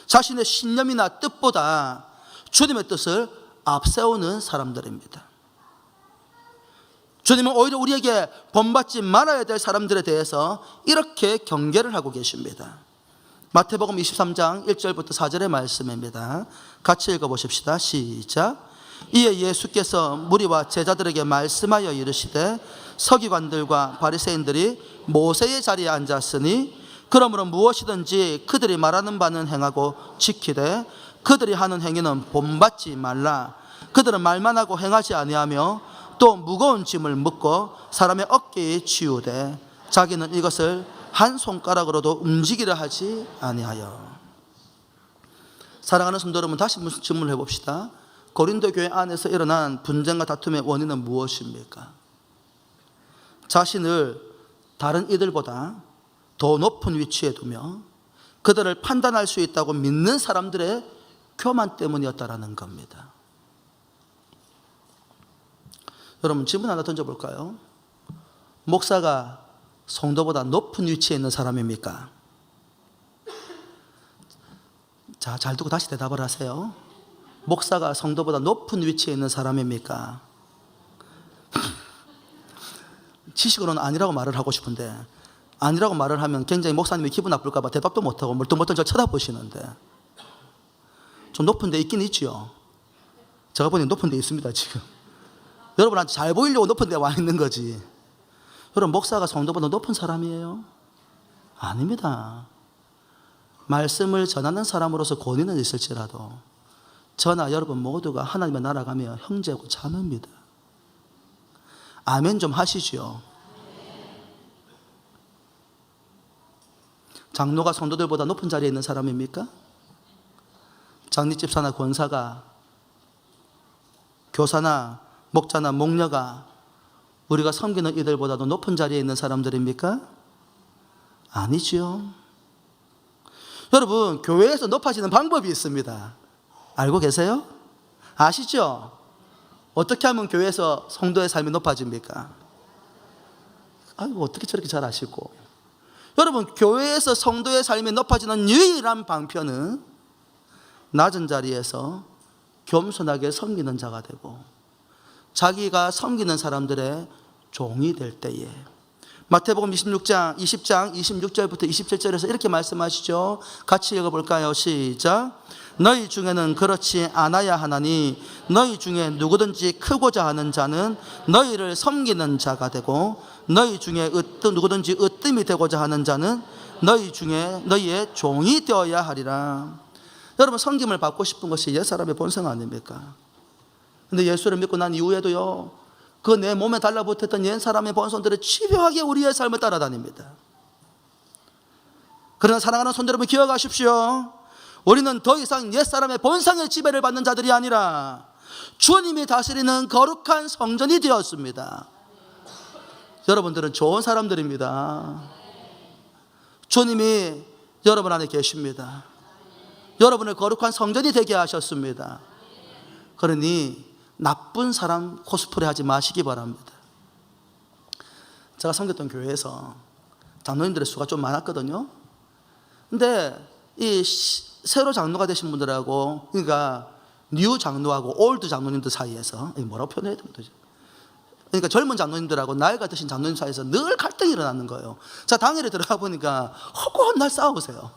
자신의 신념이나 뜻보다 주님의 뜻을 앞세우는 사람들입니다. 주님은 오히려 우리에게 본받지 말아야 될 사람들에 대해서 이렇게 경계를 하고 계십니다. 마태복음 23장 1절부터 4절의 말씀입니다. 같이 읽어보십시다. 시작. 이에 예수께서 무리와 제자들에게 말씀하여 이르시되 서기관들과 바리새인들이 모세의 자리에 앉았으니 그러므로 무엇이든지 그들이 말하는 바는 행하고 지키되 그들이 하는 행위는 본받지 말라. 그들은 말만 하고 행하지 아니하며 또 무거운 짐을 묶고 사람의 어깨에 치우되 자기는 이것을 한 손가락으로도 움직이려 하지 아니하여. 사랑하는 성도 여러분, 다시 질문을 해봅시다. 고린도 교회 안에서 일어난 분쟁과 다툼의 원인은 무엇입니까? 자신을 다른 이들보다 더 높은 위치에 두며 그들을 판단할 수 있다고 믿는 사람들의 교만 때문이었다라는 겁니다. 여러분 질문 하나 던져볼까요? 목사가 성도보다 높은 위치에 있는 사람입니까? 자, 잘 듣고 다시 대답을 하세요. 목사가 성도보다 높은 위치에 있는 사람입니까? 지식으로는 아니라고 말을 하고 싶은데 아니라고 말을 하면 굉장히 목사님이 기분 나쁠까 봐 대답도 못하고 멀뚱멀뚱 저 쳐다보시는데 좀 높은 데 있긴 있지요. 제가 보니 높은 데 있습니다 지금. 여러분한테 잘 보이려고 높은 데 와 있는 거지. 여러분 목사가 성도보다 높은 사람이에요? 아닙니다. 말씀을 전하는 사람으로서 권위는 있을지라도 저나 여러분 모두가 하나님의 나라 가면 형제고 자매입니다. 아멘 좀 하시죠. 장로가 성도들보다 높은 자리에 있는 사람입니까? 장로집사나 권사가, 교사나 목자나 목녀가 우리가 섬기는 이들보다도 높은 자리에 있는 사람들입니까? 아니지요. 여러분 교회에서 높아지는 방법이 있습니다. 알고 계세요? 아시죠? 어떻게 하면 교회에서 성도의 삶이 높아집니까? 아이고 어떻게 저렇게 잘 아시고. 여러분 교회에서 성도의 삶이 높아지는 유일한 방편은 낮은 자리에서 겸손하게 섬기는 자가 되고 자기가 섬기는 사람들의 종이 될 때에. 마태복음 20장 26절부터 27절에서 이렇게 말씀하시죠. 같이 읽어볼까요? 시작. 너희 중에는 그렇지 않아야 하나니 너희 중에 누구든지 크고자 하는 자는 너희를 섬기는 자가 되고 너희 중에 누구든지 으뜸이 되고자 하는 자는 너희 중에 너희의 종이 되어야 하리라. 여러분 섬김을 받고 싶은 것이 옛사람의 본성 아닙니까? 근데 예수를 믿고 난 이후에도요 그 내 몸에 달라붙었던 옛 사람의 본성들이 집요하게 우리의 삶을 따라다닙니다. 그러나 사랑하는 성도 여러분, 기억하십시오. 우리는 더 이상 옛 사람의 본성의 지배를 받는 자들이 아니라 주님이 다스리는 거룩한 성전이 되었습니다. 여러분들은 좋은 사람들입니다. 주님이 여러분 안에 계십니다. 여러분을 거룩한 성전이 되게 하셨습니다. 그러니 나쁜 사람 코스프레 하지 마시기 바랍니다. 제가 섬겼던 교회에서 장로님들의 수가 좀 많았거든요. 근데 이 새로 장로가 되신 분들하고, 그러니까 뉴 장로하고 올드 장로님들 사이에서, 뭐라고 표현해야 되죠? 그러니까 젊은 장로님들하고 나이가 드신 장로님 사이에서 늘 갈등이 일어나는 거예요. 자, 당일에 들어가 보니까 허구한 날 싸우세요.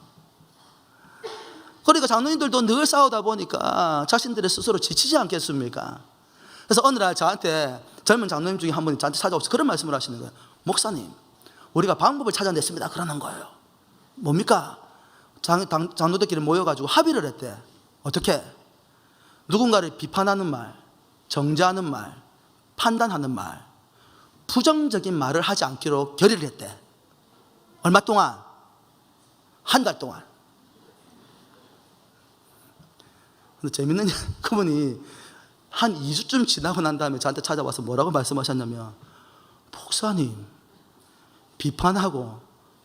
그러니까 장로님들도 늘 싸우다 보니까 자신들의 스스로 지치지 않겠습니까? 그래서 어느 날 저한테 젊은 장로님 중에 한 분이 저한테 찾아오셔서 그런 말씀을 하시는 거예요. 목사님, 우리가 방법을 찾아냈습니다. 그러는 거예요. 뭡니까? 장로들끼리 모여가지고 합의를 했대. 어떻게? 누군가를 비판하는 말, 정죄하는 말, 판단하는 말, 부정적인 말을 하지 않기로 결의를 했대. 얼마 동안? 한 달 동안. 근데 재밌는 그분이 한 2주쯤 지나고 난 다음에 저한테 찾아와서 뭐라고 말씀하셨냐면, 목사님, 비판하고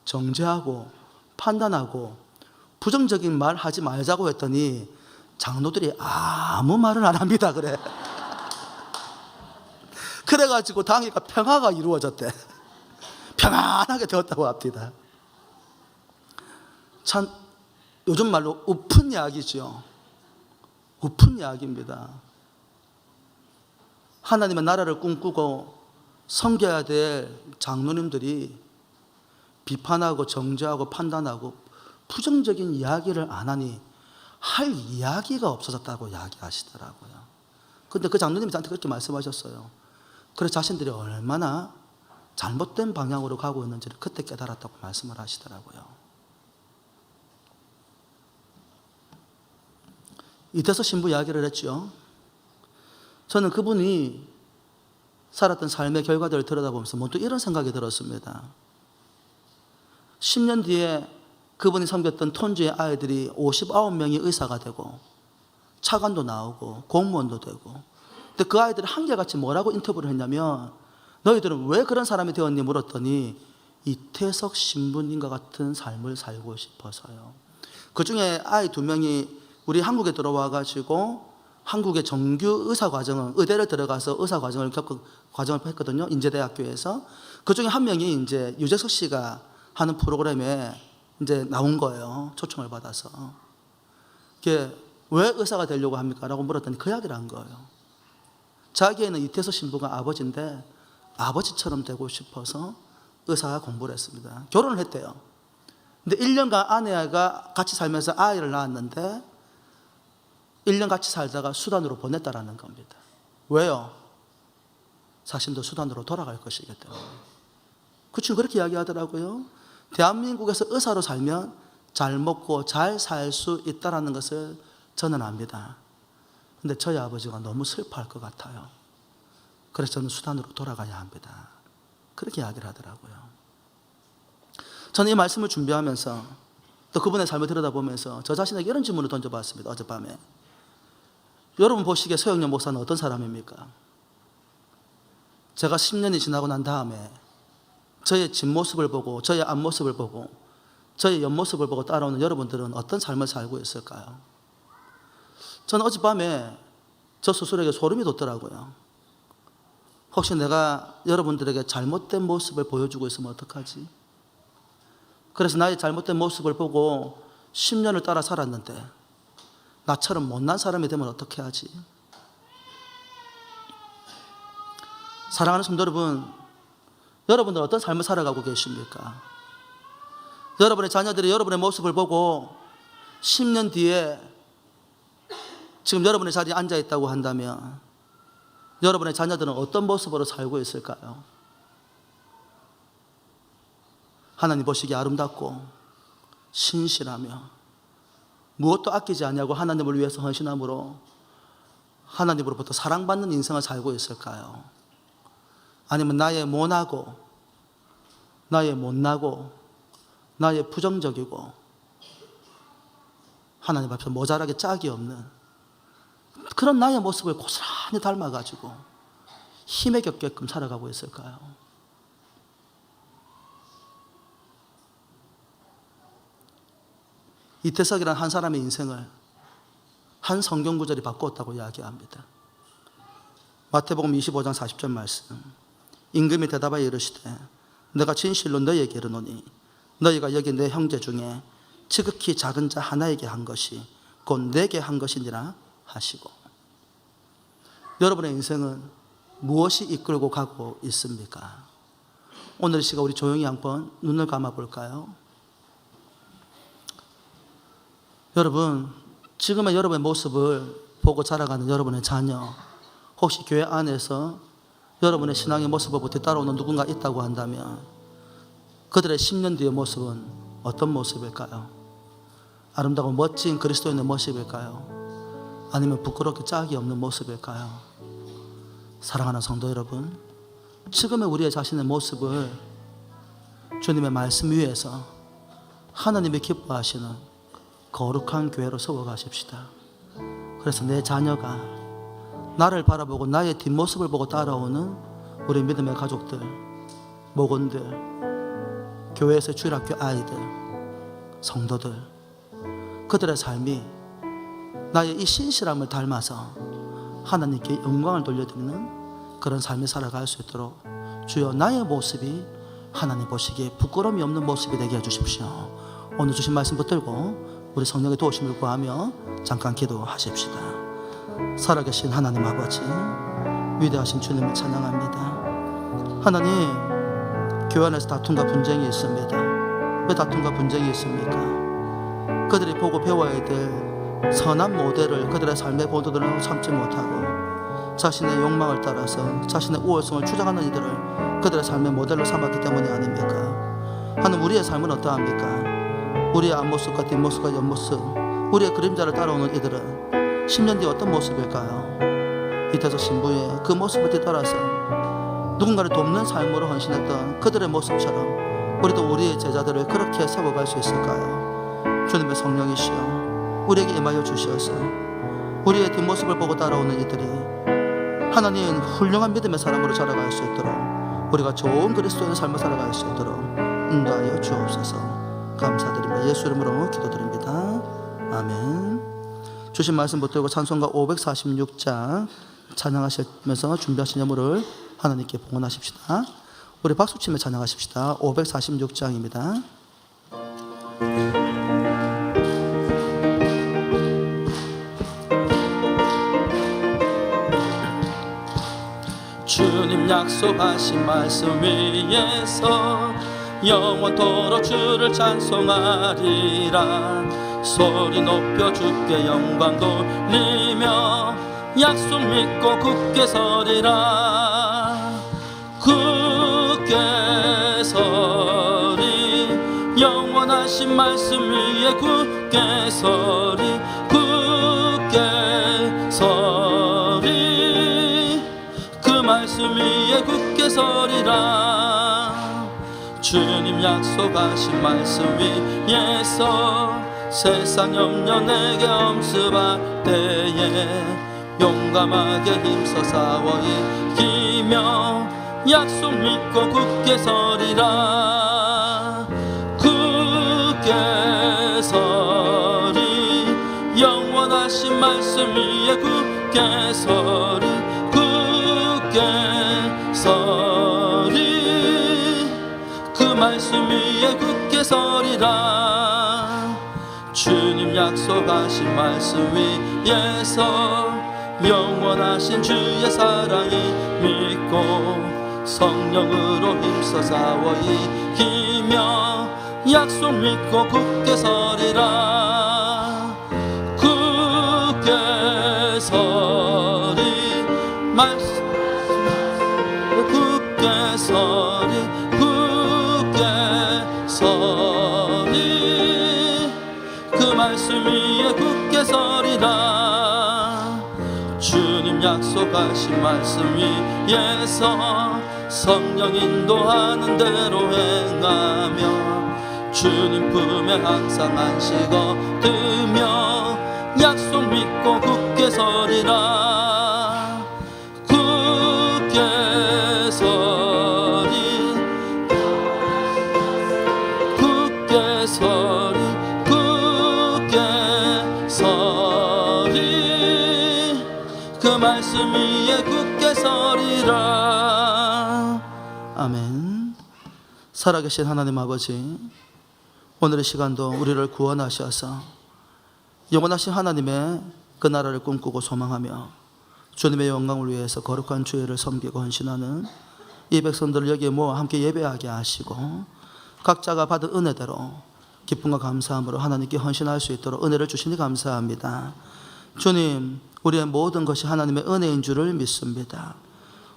정죄하고 판단하고 부정적인 말 하지 말자고 했더니 장로들이 아무 말을 안 합니다. 그래. 그래가지고 당일과 평화가 이루어졌대. 평안하게 되었다고 합니다. 참 요즘 말로 우픈 이야기죠. 우픈 이야기입니다. 하나님의 나라를 꿈꾸고 섬겨야 될 장로님들이 비판하고 정죄하고 판단하고 부정적인 이야기를 안 하니 할 이야기가 없어졌다고 이야기하시더라고요. 그런데 그 장로님이 저한테 그렇게 말씀하셨어요. 그래서 자신들이 얼마나 잘못된 방향으로 가고 있는지를 그때 깨달았다고 말씀을 하시더라고요. 이태서 신부 이야기를 했죠. 저는 그분이 살았던 삶의 결과들을 들여다보면서 문득 이런 생각이 들었습니다. 10년 뒤에 그분이 섬겼던 톤주의 아이들이 59명이 의사가 되고 차관도 나오고 공무원도 되고, 근데 그 아이들이 한결같이 뭐라고 인터뷰를 했냐면, 너희들은 왜 그런 사람이 되었니 물었더니 이태석 신부님과 같은 삶을 살고 싶어서요. 그 중에 아이 2명이 우리 한국에 들어와 가지고 한국의 정규 의사 과정을, 의대를 들어가서 의사 과정을 과정을 했거든요. 인제대학교에서. 그 중에 한 명이 이제 유재석 씨가 하는 프로그램에 이제 나온 거예요. 초청을 받아서. 이게 왜 의사가 되려고 합니까? 라고 물었더니 그 이야기를 한 거예요. 자기애는 이태석 신부가 아버지인데 아버지처럼 되고 싶어서 의사 공부를 했습니다. 결혼을 했대요. 근데 1년간 아내가 같이 살면서 아이를 낳았는데 1년 같이 살다가 수단으로 보냈다라는 겁니다. 왜요? 자신도 수단으로 돌아갈 것이기 때문에. 그 친구 그렇게 이야기하더라고요. 대한민국에서 의사로 살면 잘 먹고 잘 살 수 있다는 것을 저는 압니다. 근데 저희 아버지가 너무 슬퍼할 것 같아요. 그래서 저는 수단으로 돌아가야 합니다. 그렇게 이야기를 하더라고요. 저는 이 말씀을 준비하면서 또 그분의 삶을 들여다보면서 저 자신에게 이런 질문을 던져봤습니다. 어젯밤에. 여러분 보시기에 서영렬 목사는 어떤 사람입니까? 제가 10년이 지나고 난 다음에 저의 뒷모습을 보고 저의 앞모습을 보고 저의 옆모습을 보고 따라오는 여러분들은 어떤 삶을 살고 있을까요? 저는 어젯밤에 저 스스로에게 소름이 돋더라고요. 혹시 내가 여러분들에게 잘못된 모습을 보여주고 있으면 어떡하지? 그래서 나의 잘못된 모습을 보고 10년을 따라 살았는데 나처럼 못난 사람이 되면 어떻게 하지? 사랑하는 성도 여러분, 여러분들 어떤 삶을 살아가고 계십니까? 여러분의 자녀들이 여러분의 모습을 보고 10년 뒤에 지금 여러분의 자리에 앉아 있다고 한다면 여러분의 자녀들은 어떤 모습으로 살고 있을까요? 하나님 보시기에 아름답고 신실하며 무엇도 아끼지 않냐고 하나님을 위해서 헌신함으로 하나님으로부터 사랑받는 인생을 살고 있을까요? 아니면 나의 모나고 나의 못나고 나의 부정적이고 하나님 앞에서 모자라게 짝이 없는 그런 나의 모습을 고스란히 닮아가지고 힘에 겹게끔 살아가고 있을까요? 이태석이라는 한 사람의 인생을 한 성경 구절이 바꾸었다고 이야기합니다. 마태복음 25장 40절 말씀. 임금이 대답하여 이르시되 내가 진실로 너희에게 이르노니 너희가 여기 내 형제 중에 지극히 작은 자 하나에게 한 것이 곧 내게 한 것이니라 하시고. 여러분의 인생은 무엇이 이끌고 가고 있습니까? 오늘 이 시간 우리 조용히 한번 눈을 감아 볼까요? 여러분, 지금의 여러분의 모습을 보고 자라가는 여러분의 자녀, 혹시 교회 안에서 여러분의 신앙의 모습을 보고 뒤따라오는 누군가 있다고 한다면 그들의 10년 뒤의 모습은 어떤 모습일까요? 아름다고 멋진 그리스도인의 모습일까요? 아니면 부끄럽게 짝이 없는 모습일까요? 사랑하는 성도 여러분, 지금의 우리의 자신의 모습을 주님의 말씀 위에서 하나님이 기뻐하시는 거룩한 교회로 세워가십시다. 그래서 내 자녀가 나를 바라보고 나의 뒷모습을 보고 따라오는 우리 믿음의 가족들, 목원들, 교회에서 주일학교 아이들, 성도들, 그들의 삶이 나의 이 신실함을 닮아서 하나님께 영광을 돌려드리는 그런 삶을 살아갈 수 있도록 주여 나의 모습이 하나님 보시기에 부끄러움이 없는 모습이 되게 해주십시오. 오늘 주신 말씀 붙들고 우리 성령의 도우심을 구하며 잠깐 기도하십시다. 살아계신 하나님 아버지, 위대하신 주님을 찬양합니다. 하나님, 교회 안에서 다툼과 분쟁이 있습니다. 왜 다툼과 분쟁이 있습니까? 그들이 보고 배워야 될 선한 모델을 그들의 삶의 보도들을 참지 못하고 자신의 욕망을 따라서 자신의 우월성을 주장하는 이들을 그들의 삶의 모델로 삼았기 때문이 아닙니까? 하나님, 우리의 삶은 어떠합니까? 우리의 앞모습과 뒷모습과 옆모습, 우리의 그림자를 따라오는 이들은 10년 뒤에 어떤 모습일까요? 이태석 신부의 그 모습을 뒤따라서 누군가를 돕는 삶으로 헌신했던 그들의 모습처럼 우리도 우리의 제자들을 그렇게 세워갈 수 있을까요? 주님의 성령이시여 우리에게 임하여 주시어서 우리의 뒷모습을 보고 따라오는 이들이 하나님 훌륭한 믿음의 사람으로 자라갈 수 있도록 우리가 좋은 그리스도인의 삶을 살아갈 수 있도록 인도하여 주옵소서. 감사드립니다. 예수 이름으로 기도드립니다. 아멘. 주신 말씀 붙들고 찬송가 546장 찬양하시면서 준비하신 예물을 하나님께 봉헌하십시다. 우리 박수치며 찬양하십시다. 546장입니다. 주님 약속하신 말씀 위에서 영원토록 주를 찬송하리라. 소리 높여 주께 영광 돌리며 약속 믿고 굳게 서리라. 굳게 서리 영원하신 말씀 위에 굳게 서리 굳게 서리 그 말씀 위에 굳게 서리라. 주님 약속하신 말씀 위에서 세상 염려 내게 엄습할 때에 용감하게 힘써 싸워 이기며 약속 믿고 굳게 서리라. 굳게 서리 영원하신 말씀 위에 굳게 서리 굳게 서리 그 말씀 위에 굳게 서리라. 주님 약속하신 말씀 위에서 영원하신 주의 사랑이 믿고 성령으로 힘써 싸워 이기며 약속 믿고 굳게 서리라. 굳게 서리 말씀 굳게 서리 굳게 서리 그 말씀 위에 굳게 서리라. 주님 약속하신 말씀 위에서 성령 인도하는 대로 행하며 주님 품에 항상 안식어 두며 약속 믿고 굳게 서리라. 굳게 서리 굳게 서리 굳게 서리 그 말씀 위에 굳게 서리라. 아멘. 살아계신 하나님 아버지, 오늘의 시간도 우리를 구원하셔서 영원하신 하나님의 그 나라를 꿈꾸고 소망하며 주님의 영광을 위해서 거룩한 주의를 섬기고 헌신하는 이 백성들을 여기에 모아 함께 예배하게 하시고 각자가 받은 은혜대로 기쁨과 감사함으로 하나님께 헌신할 수 있도록 은혜를 주시니 감사합니다. 주님, 우리의 모든 것이 하나님의 은혜인 줄을 믿습니다.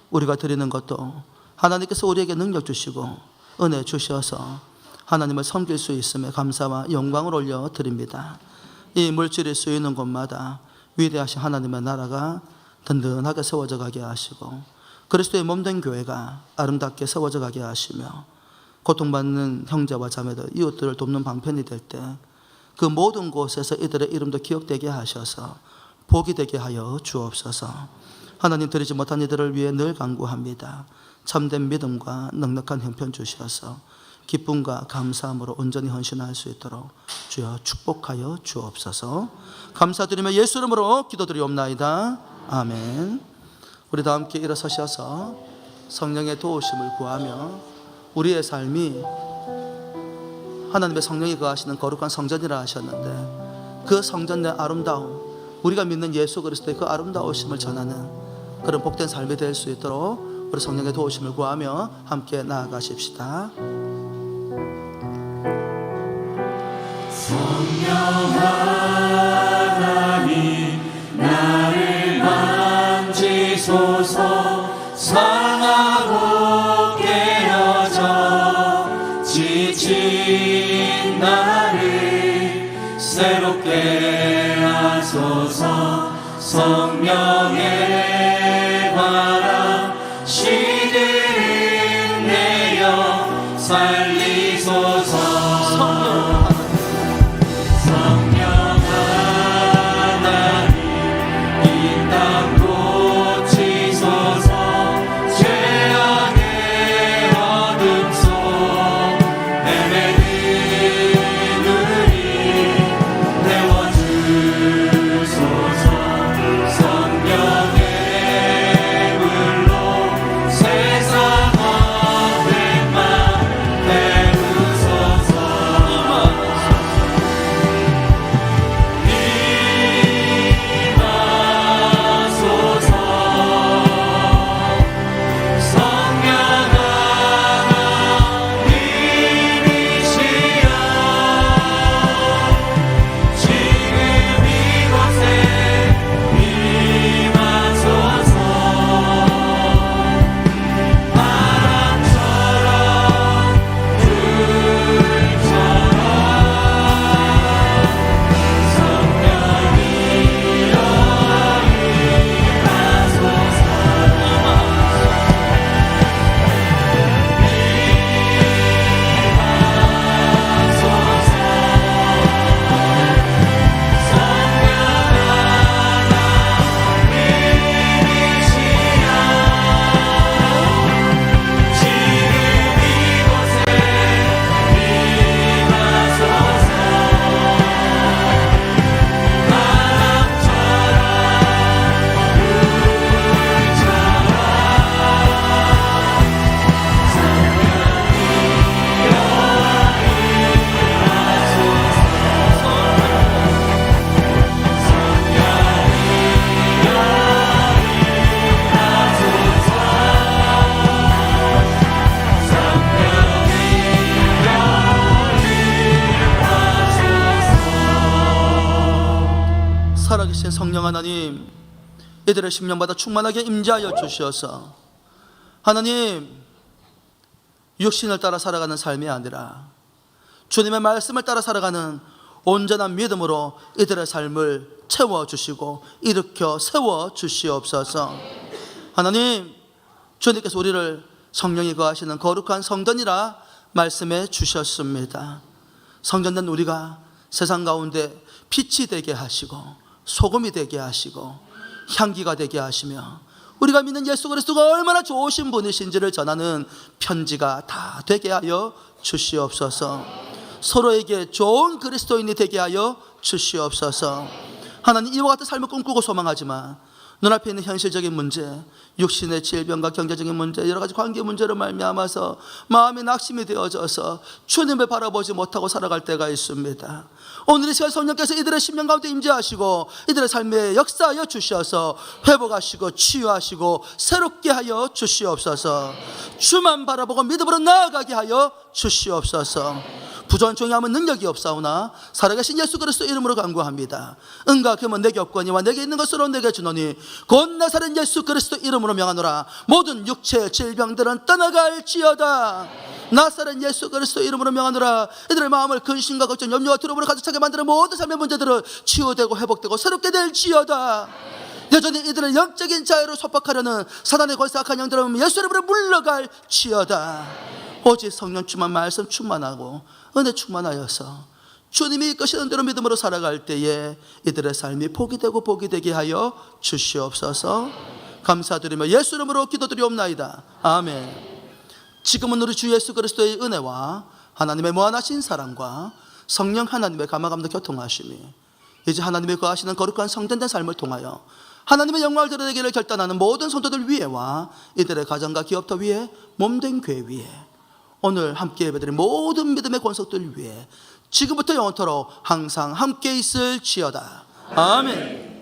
우리가 드리는 것도 하나님께서 우리에게 능력 주시고 은혜 주셔서 하나님을 섬길 수 있음에 감사와 영광을 올려드립니다. 이 물질이 쓰이는 곳마다 위대하신 하나님의 나라가 든든하게 세워져 가게 하시고 그리스도의 몸된 교회가 아름답게 세워져 가게 하시며 고통받는 형제와 자매들, 이웃들을 돕는 방편이 될 때 그 모든 곳에서 이들의 이름도 기억되게 하셔서 복이 되게 하여 주옵소서. 하나님, 드리지 못한 이들을 위해 늘 간구합니다. 참된 믿음과 넉넉한 형편 주셔서 기쁨과 감사함으로 온전히 헌신할 수 있도록 주여 축복하여 주옵소서. 감사드리며 예수 이름으로 기도드리옵나이다. 아멘. 우리 다 함께 일어서셔서 성령의 도우심을 구하며 우리의 삶이 하나님의 성령이 거하시는 거룩한 성전이라 하셨는데 그 성전 내 아름다움, 우리가 믿는 예수 그리스도의 그 아름다우심을 전하는 그런 복된 삶이 될 수 있도록 우리 성령의 도우심을 구하며 함께 나아가십시다. 성령 하나님 나를 만지소서. 상하고 깨어져 지친 나를 새롭게 하소서. 성령의 바람 시들은 내어 살리소서. 살아계신 성령 하나님, 이들의 심령마다 충만하게 임재하여 주셔서 하나님, 육신을 따라 살아가는 삶이 아니라 주님의 말씀을 따라 살아가는 온전한 믿음으로 이들의 삶을 채워주시고 일으켜 세워주시옵소서. 하나님, 주님께서 우리를 성령이 거하시는 거룩한 성전이라 말씀해 주셨습니다. 성전된 우리가 세상 가운데 빛이 되게 하시고 소금이 되게 하시고 향기가 되게 하시며 우리가 믿는 예수 그리스도가 얼마나 좋으신 분이신지를 전하는 편지가 다 되게 하여 주시옵소서. 서로에게 좋은 그리스도인이 되게 하여 주시옵소서. 하나님, 이와 같은 삶을 꿈꾸고 소망하지만 눈앞에 있는 현실적인 문제, 육신의 질병과 경제적인 문제, 여러 가지 관계 문제로 말미암아서 마음이 낙심이 되어져서 주님을 바라보지 못하고 살아갈 때가 있습니다. 오늘 이 시간 성령께서 이들의 심령 가운데 임재하시고 이들의 삶에 역사하여 주셔서 회복하시고 치유하시고 새롭게 하여 주시옵소서. 주만 바라보고 믿음으로 나아가게 하여 주시옵소서. 부조한 종이함은 능력이 없사오나 살아계신 예수 그리스도 이름으로 간구합니다. 은과 금은 내게 없거니와 내게 있는 것으로 내게 주노니 곧 나사렛 예수 그리스도 이름으로 명하노라. 모든 육체의 질병들은 떠나갈지어다. 나사렛 예수 그리스도 이름으로 명하노라. 이들의 마음을 근심과 걱정, 염려와 두려움으로 가득 차게 만드는 모든 삶의 문제들은 치유되고 회복되고 새롭게 될지어다. 여전히 이들을 영적인 자유로 속박하려는 사단의 권세 악한 영들은 예수 이름으로 물러갈지어다. 오직 성령 충만, 말씀 충만하고 은혜 충만하여서 주님이 이끄시는 대로 믿음으로 살아갈 때에 이들의 삶이 복이 되고 복이 되게 하여 주시옵소서. 감사드리며 예수 이름으로 기도드리옵나이다. 아멘. 지금은 우리 주 예수 그리스도의 은혜와 하나님의 무한하신 사랑과 성령 하나님의 감화감도 교통하심이 이제 하나님의 거하시는 거룩한 성전된 삶을 통하여 하나님의 영광을 드러내기를 결단하는 모든 성도들 위에와 이들의 가정과 기업터 위에, 몸된 교회 위에, 오늘 함께 예배드린 모든 믿음의 권속들 위해 지금부터 영원토록 항상 함께 있을지어다. 아멘.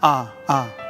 아, 아.